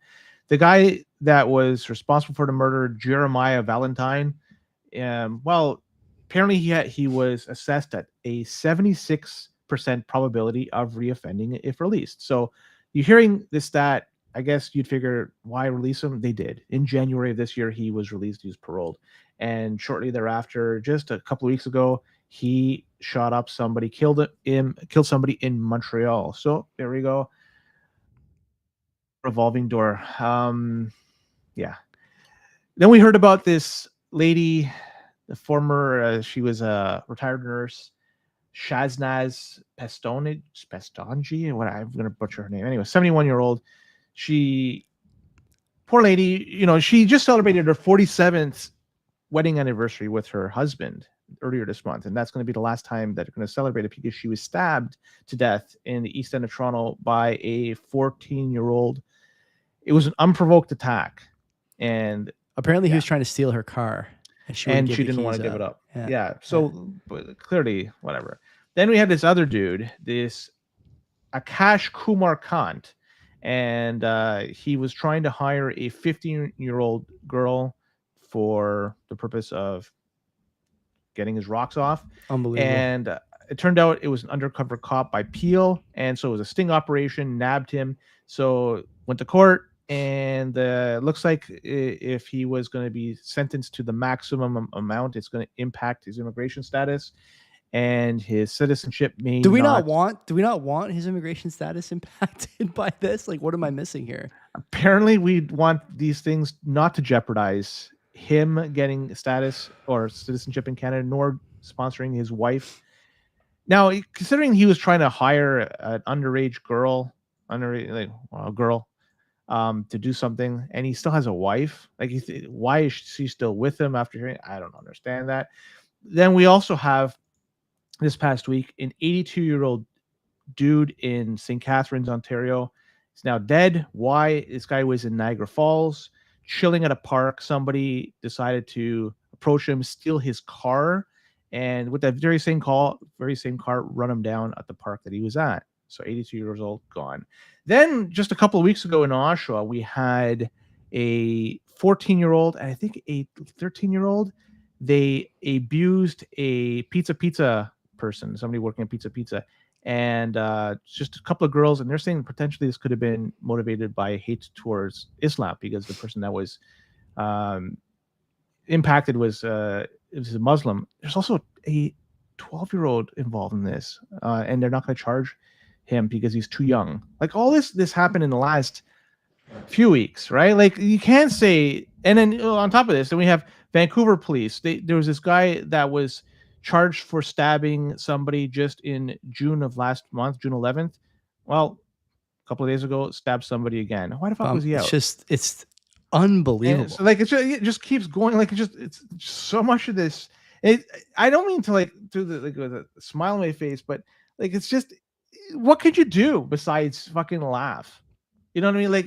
The guy that was responsible for the murder, Jeremiah Valentine, well, apparently he was assessed at a 76% probability of reoffending if released. So you're hearing this stat, I guess you'd figure, why release him? They did. In January of this year, he was released. He was paroled. And shortly thereafter, just a couple of weeks ago, he shot up somebody, killed somebody in Montreal. So there we go. Revolving door. Yeah. Then we heard about this lady, the former, she was a retired nurse, Shaznaz Pestonji, what I'm going to butcher her name. Anyway, 71-year-old. She, poor lady, you know, she just celebrated her 47th wedding anniversary with her husband earlier this month, and that's going to be the last time that they're going to celebrate it, because she was stabbed to death in the East End of Toronto by a 14-year-old. It was an unprovoked attack, and apparently he was trying to steal her car, and she didn't want to give it up. Yeah. So but clearly, whatever. Then we had this other dude, this Akash Kumar Kant, and he was trying to hire a 15-year-old girl for the purpose of getting his rocks off. Unbelievable. And it turned out it was an undercover cop by Peel, and so it was a sting operation, nabbed him. So went to court, and looks like if he was going to be sentenced to the maximum amount, it's going to impact his immigration status and his citizenship. Do we not want his immigration status impacted by this? Like, what am I missing here? Apparently, we want these things not to jeopardize him getting status or citizenship in Canada, nor sponsoring his wife. Now, considering he was trying to hire an underage girl, to do something, and he still has a wife, like, why is she still with him after hearing? I don't understand that. Then we also have this past week an 82-year-old dude in St. Catharines, Ontario. He's now dead. Why? This guy was in Niagara Falls, chilling at a park. Somebody decided to approach him, steal his car, and with that very same car, run him down at the park that he was at. So 82 years old, gone. Then just a couple of weeks ago in Oshawa, we had a 14-year-old and I think a 13-year-old. They abused a pizza person, somebody working at Pizza, and just a couple of girls. And they're saying potentially this could have been motivated by hate towards Islam, because the person that was impacted was a Muslim. There's also a 12-year-old involved in this, and they're not going to charge him because he's too young. Like, all this happened in the last few weeks, right? Like, you can't say. And then on top of this, then we have Vancouver police. There was this guy that was charged for stabbing somebody just in June of last month, June 11th. Well, a couple of days ago, stabbed somebody again. Why the fuck was he out? It's unbelievable. So, like, it just keeps going. Like, it's just so much of this. I don't mean to like do the like with a smile on my face, but like, it's just, what could you do besides fucking laugh? You know what I mean? Like,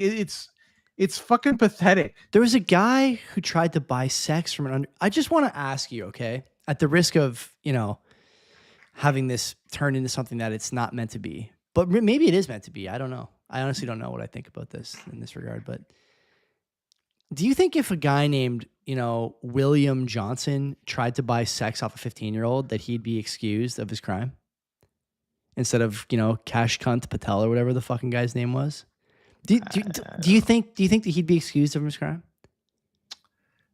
it's fucking pathetic. There was a guy who tried to buy sex from an under. I just want to ask you, okay, at the risk of, having this turn into something that it's not meant to be, but maybe it is meant to be. I don't know. I honestly don't know what I think about this in this regard. But do you think if a guy named, William Johnson tried to buy sex off a 15-year-old, that he'd be excused of his crime instead of, Cash Cunt Patel or whatever the fucking guy's name was? Do you think that he'd be excused of his crime?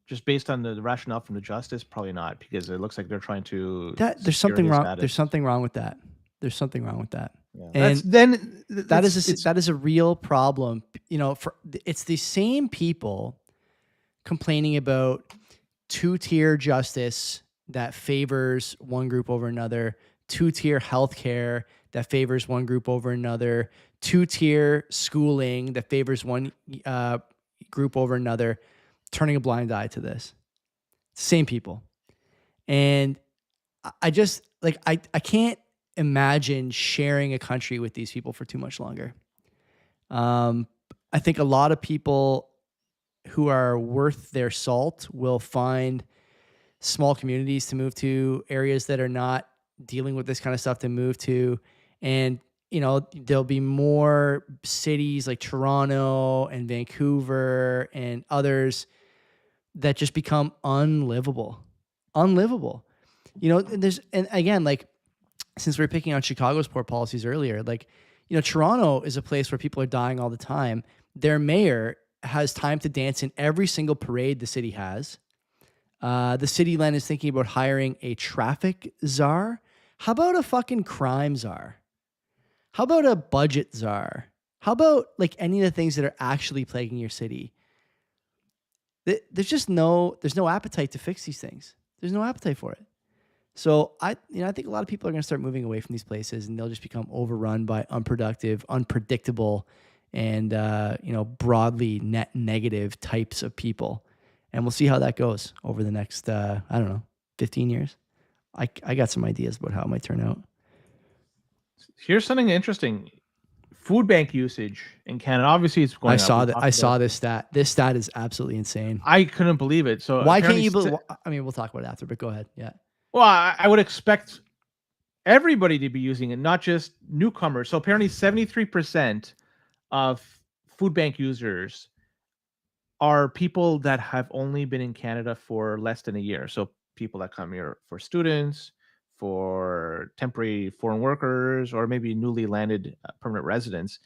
Just based on the rationale from the justice, probably not, because it looks like they're trying to. There's something wrong. Status. There's something wrong with that. There's something wrong with that. Yeah. And that is a real problem. It's the same people complaining about two-tier justice that favors one group over another, two-tier healthcare that favors one group over another, two-tier schooling that favors one group over another, turning a blind eye to this. Same people. And I just, like, I can't imagine sharing a country with these people for too much longer. I think a lot of people who are worth their salt will find small communities to move to, areas that are not dealing with this kind of stuff to move to. And, there'll be more cities like Toronto and Vancouver and others that just become unlivable. And again, like, since we were picking on Chicago's poor policies earlier, like, Toronto is a place where people are dying all the time. Their mayor has time to dance in every single parade the city has. The city then is thinking about hiring a traffic czar. How about a fucking crime czar? How about a budget czar? How about, like, any of the things that are actually plaguing your city? There's no appetite to fix these things. There's no appetite for it. So I think a lot of people are going to start moving away from these places, and they'll just become overrun by unproductive, unpredictable, and broadly net negative types of people. And we'll see how that goes over the next 15 years. I got some ideas about how it might turn out. Here's something interesting. Food bank usage in Canada, obviously, it's going up. I saw this stat. This stat is absolutely insane. I couldn't believe it. So why can't you believe? I mean, we'll talk about it after, but go ahead. Yeah. Well, I would expect everybody to be using it, not just newcomers. So apparently 73% of food bank users are people that have only been in Canada for less than a year. So people that come here for students, for temporary foreign workers, or maybe newly landed permanent residents.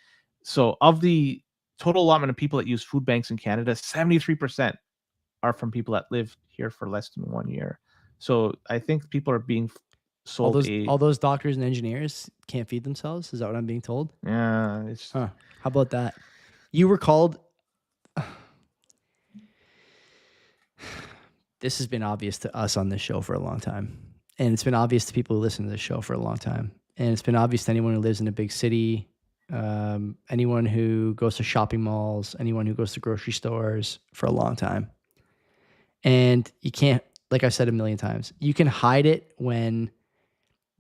So of the total allotment of people that use food banks in Canada, 73% are from people that live here for less than 1 year. So I think people are being sold all those doctors and engineers can't feed themselves. Is that what I'm being told? Yeah. How about that? You were called. This has been obvious to us on this show for a long time. And it's been obvious to people who listen to this show for a long time. And it's been obvious to anyone who lives in a big city, anyone who goes to shopping malls, anyone who goes to grocery stores for a long time. And you can't, like I said a million times, you can hide it when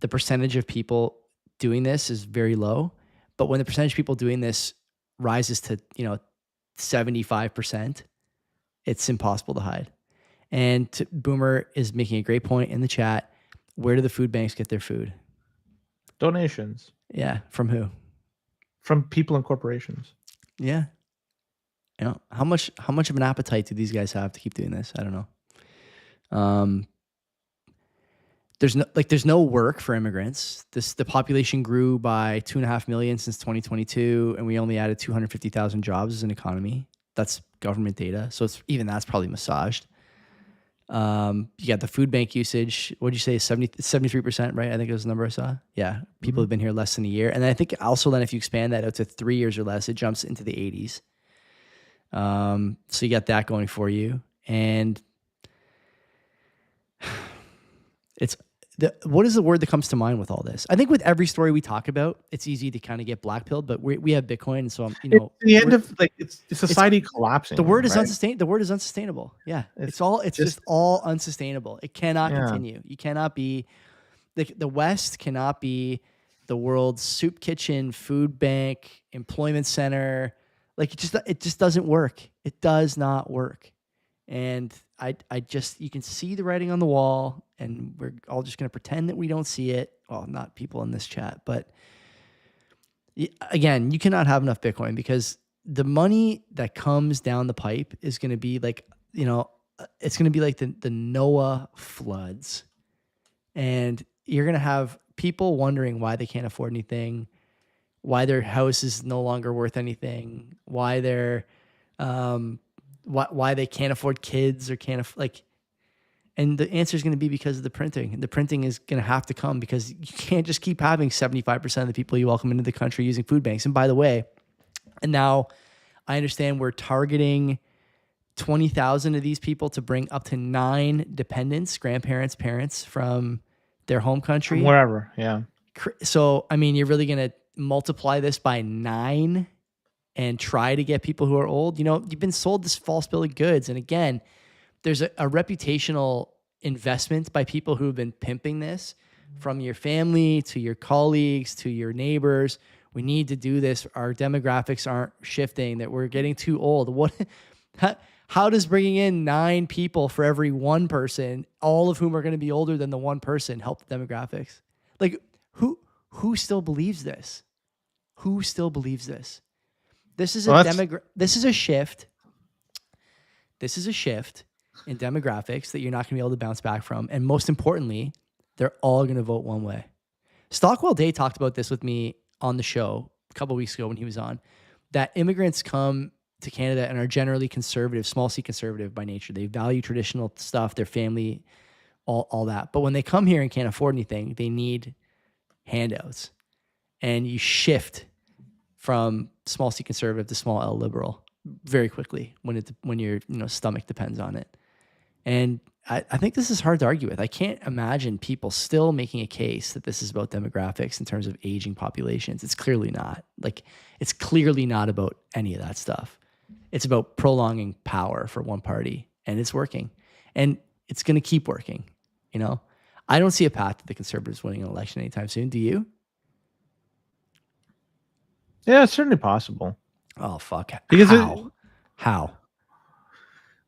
the percentage of people doing this is very low. But when the percentage of people doing this rises to, 75%, it's impossible to hide. And Boomer is making a great point in the chat. Where do the food banks get their food? Donations Yeah, from who? from people and corporations. Yeah. You know, how much of an appetite do these guys have to keep doing this? I don't know. There's no work for immigrants. The population grew by 2.5 million since 2022, and we only added 250,000 jobs as an economy. That's government data, so that's probably massaged. You got the food bank usage. What did you say? 73%, right? I think it was the number I saw. Yeah, people have been here less than a year, and I think also then if you expand that out to 3 years or less, it jumps into the 80s. So you got that going for you, and what is the word that comes to mind with all this? I think with every story we talk about, it's easy to kind of get blackpilled, but we have Bitcoin, and so It's the end of it's society collapsing. the word is right? The word is unsustainable. Yeah, it's just all unsustainable. It cannot continue. You cannot be the West cannot be the world's soup kitchen, food bank, employment center. Like it just doesn't work. It does not work. And you can see the writing on the wall, and we're all just going to pretend that we don't see it. Well, not people in this chat, but again, you cannot have enough Bitcoin because the money that comes down the pipe is going to be like, it's going to be like the Noah floods, and you're going to have people wondering why they can't afford anything, why their house is no longer worth anything, why they're, why they can't afford kids or and the answer is going to be because of the printing. The printing is going to have to come because you can't just keep having 75% of the people you welcome into the country using food banks. And by the way, and now I understand we're targeting 20,000 of these people to bring up to 9 dependents, grandparents, parents from their home country. From wherever, yeah. So, I mean, you're really going to multiply this by 9 and try to get people who are old. You've been sold this false bill of goods. And again, there's a reputational investment by people who've been pimping this, from your family to your colleagues to your neighbors. We need to do this. Our demographics aren't shifting, that we're getting too old. How does bringing in 9 people for every one person, all of whom are going to be older than the one person, help the demographics? Like, who still believes this? Who still believes this? This is This is a shift. This is a shift in demographics that you're not going to be able to bounce back from. And most importantly, they're all going to vote one way. Stockwell Day talked about this with me on the show a couple of weeks ago when he was on, that immigrants come to Canada and are generally conservative, small c conservative by nature. They value traditional stuff, their family, all that. But when they come here and can't afford anything, they need handouts. And you shift from small c conservative to small l liberal very quickly when your stomach depends on it. And I think this is hard to argue with. I can't imagine people still making a case that this is about demographics in terms of aging populations. It's clearly not. It's clearly not about any of that stuff. It's about prolonging power for one party, and it's working. And it's going to keep working. I don't see a path to the Conservatives winning an election anytime soon. Do you? Yeah, it's certainly possible. Oh, fuck. Because How?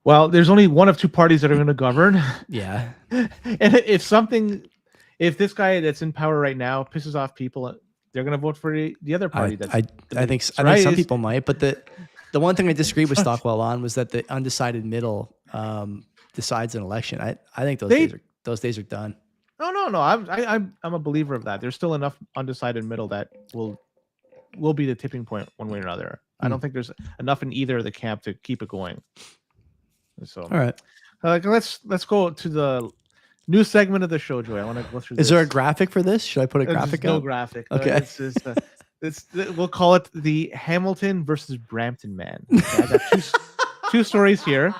Well, there's only one of 2 parties that are going to govern. Yeah. And if this guy that's in power right now pisses off people, they're going to vote for the other party. I think some people might, but the one thing I disagreed with Stockwell on was that the undecided middle decides an election. I think those days are done. No. I'm a believer of that. There's still enough undecided middle that will be the tipping point one way or another. I don't think there's enough in either of the camp to keep it going. So, all right, let's go to the new segment of the show, Joey. I want to go through. Is there a graphic for this? Should I put a graphic? No graphic. Okay. We'll call it the Hamilton versus Brampton man. Okay, I got two stories here.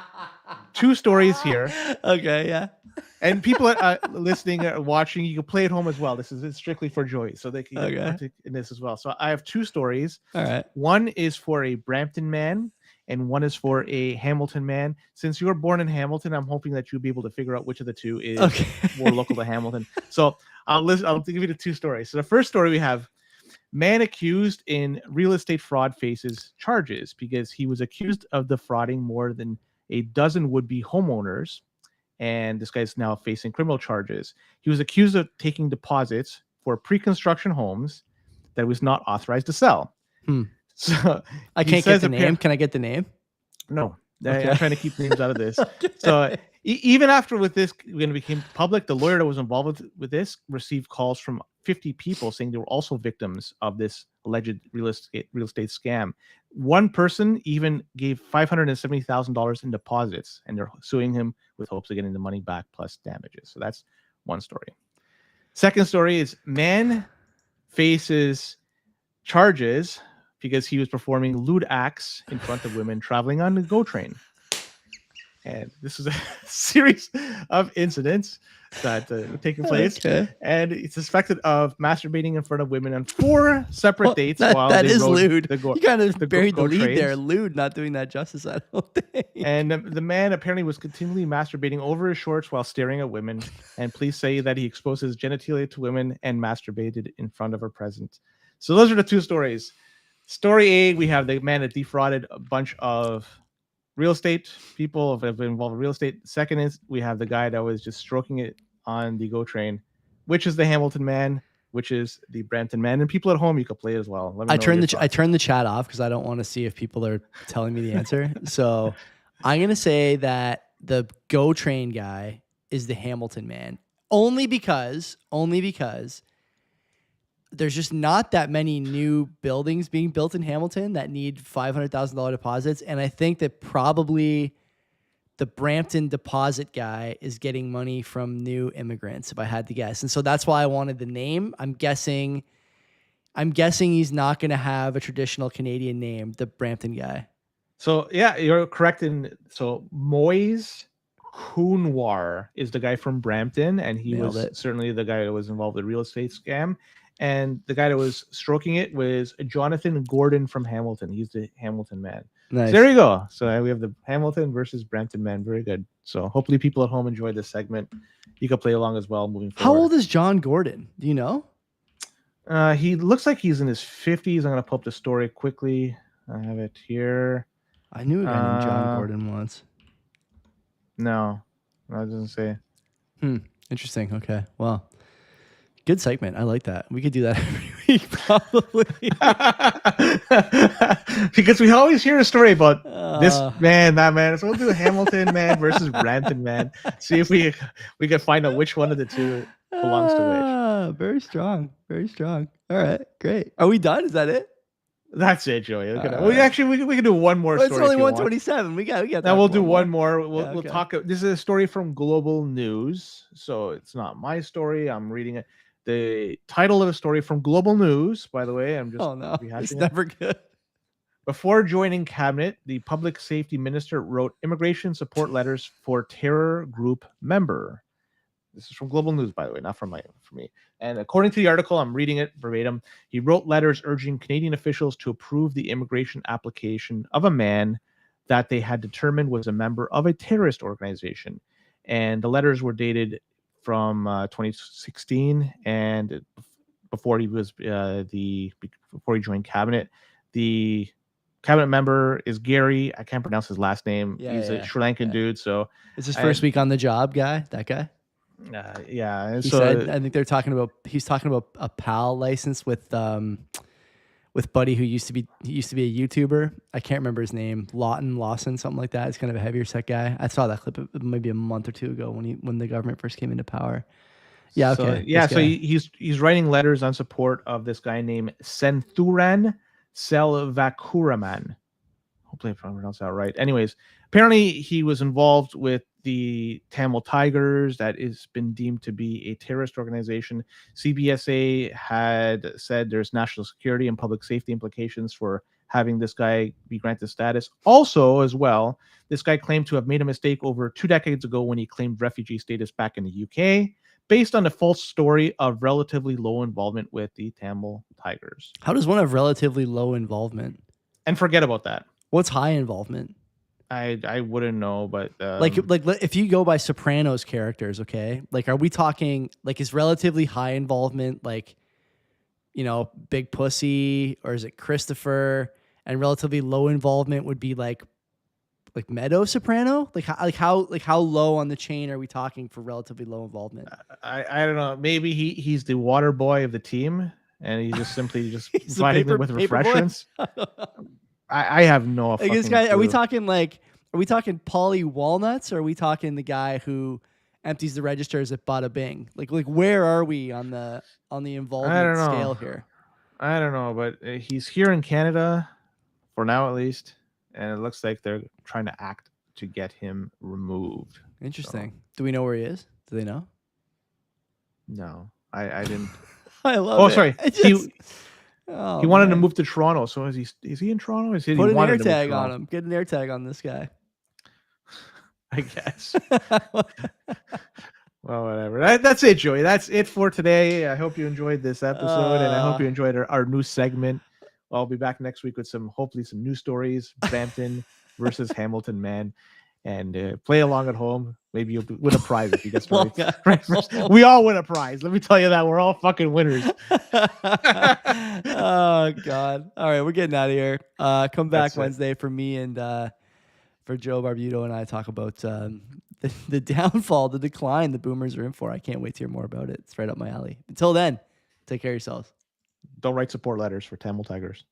Okay, yeah. And people listening or watching, you can play at home as well. This is strictly for Joey, so they can get in this as well. So I have 2 stories. All right. One is for a Brampton man, and one is for a Hamilton man. Since you were born in Hamilton, I'm hoping that you'll be able to figure out which of the 2 is more local to Hamilton. So I'll give you the 2 stories. So the first story we have: man accused in real estate fraud faces charges because he was accused of defrauding more than a dozen would-be homeowners and this guy's now facing criminal charges. He was accused of taking deposits for pre-construction homes that he was not authorized to sell. So I he can't get says the name. Can I get the name? No, Okay. I'm trying to keep names out of this. So even after with this, when it became public, the lawyer that was involved with this received calls from 50 people saying they were also victims of this alleged real estate scam. One person even gave $570,000 in deposits, and they're suing him with hopes of getting the money back plus damages. So that's one story. Second story is man faces charges because he was performing lewd acts in front of women traveling on the GO train. And this is a series of incidents that taking place. Okay. And he's suspected of masturbating in front of women on 4 separate dates while that they is rode lewd. the You kind of buried the GO lead trains. there. Lewd, not doing that justice, I don't think. And the man apparently was continually masturbating over his shorts while staring at women. And police say that he exposed his genitalia to women and masturbated in front of her present. So those are the 2 stories. Story A, we have the man that defrauded a bunch of real estate people have been involved in real estate. Second is we have the guy that was just stroking it on the GO train, which is the Hamilton man, which is the Brampton man. And people at home, you could play as well. Let me I know turned your the thoughts. turned the chat off because I don't want to see if people are telling me the answer. So I'm gonna say that the GO train guy is the Hamilton man, only because there's just not that many new buildings being built in Hamilton that need $500,000 deposits, and I think that probably the Brampton deposit guy is getting money from new immigrants, if I had to guess. And so that's why I wanted the name. I'm guessing he's not going to have a traditional Canadian name, the Brampton guy. So yeah, you're correct. So Moise Kunwar is the guy from Brampton, and he Nailed was it. certainly the guy that was involved with the real estate scam. And the guy that was stroking it was Jonathan Gordon from Hamilton. He's the Hamilton man. Nice. So there you go. So we have the Hamilton versus Brampton man. Very good. So hopefully people at home enjoyed this segment. You can play along as well moving forward. How old is John Gordon? Do you know? He looks like he's in his 50s. I'm going to pull up the story quickly. I have it here. I knew a guy named John Gordon once. No, it doesn't say. Interesting. Okay. Well, good segment. I like that. We could do that every week, probably. Because we always hear a story about this man, that man. So we'll do Hamilton man versus Brampton man. See if we can find out which one of the 2 belongs to which. Very strong. Very strong. All right. Great. Are we done? Is that it? That's it, Joey. We can do one more Well, story. it's only if you want. 127. We got. Now we'll do one more. We'll okay. talk. This is a story from Global News, so it's not my story. I'm reading it. The title of the story from Global News, by the way, I'm just rehashing it's it. never good. Before joining cabinet, the public safety minister wrote immigration support letters for terror group member. This is from Global News, by the way, not from me. And according to the article, I'm reading it verbatim. He wrote letters urging Canadian officials to approve the immigration application of a man that they had determined was a member of a terrorist organization. And the letters were dated from 2016, and before he was before he joined cabinet. The cabinet member is Gary. I can't pronounce his last name. He's a Sri Lankan dude. So it's his first week on the job, guy. That guy. Yeah. He so said, I think he's talking about a PAL license with Buddy, who used to be a YouTuber. I can't remember his name. Lawson, something like that. It's kind of a heavier set guy. I saw that clip maybe a month or 2 ago when the government first came into power. Yeah. Okay. So he's writing letters on support of this guy named Senthuran Selvakuraman. Hopefully I pronounced that right. Anyways, apparently he was involved with the Tamil Tigers, that has been deemed to be a terrorist organization. CBSA had said there's national security and public safety implications for having this guy be granted status. Also, as well, this guy claimed to have made a mistake over 2 decades ago when he claimed refugee status back in the UK, based on a false story of relatively low involvement with the Tamil Tigers. How does one have relatively low involvement? And forget about that. What's high involvement? I wouldn't know, but like if you go by Sopranos characters, okay, like are we talking like is relatively high involvement like, you know, Big Pussy, or is it Christopher? And relatively low involvement would be like like mezzo soprano? Like how low on the chain are we talking for relatively low involvement? I don't know. Maybe he's the water boy of the team, and he just simply just He's the providing them with paper boy? refreshments. I have no Like this fucking guy, are we clue. talking Polly Walnuts, or are we talking the guy who empties the registers at Bada Bing? Like where are we on the I don't involvement know. scale here? I don't know, but he's here in Canada for now at least, and it looks like they're trying to act to get him removed. Interesting. Do we know where he is? Do they know? No, I didn't. I love Oh, it. sorry. I just- Oh, He wanted to man. move to Toronto, so is he in Toronto? Is he Put an wanted air to move to tag on Toronto? him. Get an air tag on this guy. I guess. Well, whatever. That's it, Joey. That's it for today. I hope you enjoyed this episode, and I hope you enjoyed our new segment. I'll be back next week with hopefully some news stories, Brampton versus Hamilton, man. And play along at home. Maybe you'll win a prize if you get Well, right. We all win a prize. Let me tell you that. We're all fucking winners. Oh God. All right, we're getting out of here. Come back That's it. Wednesday for me and for Joe Barbuto and I talk about the downfall, the decline the Boomers are in for. I can't wait to hear more about it. It's right up my alley. Until then, take care of yourselves. Don't write support letters for Tamil Tigers.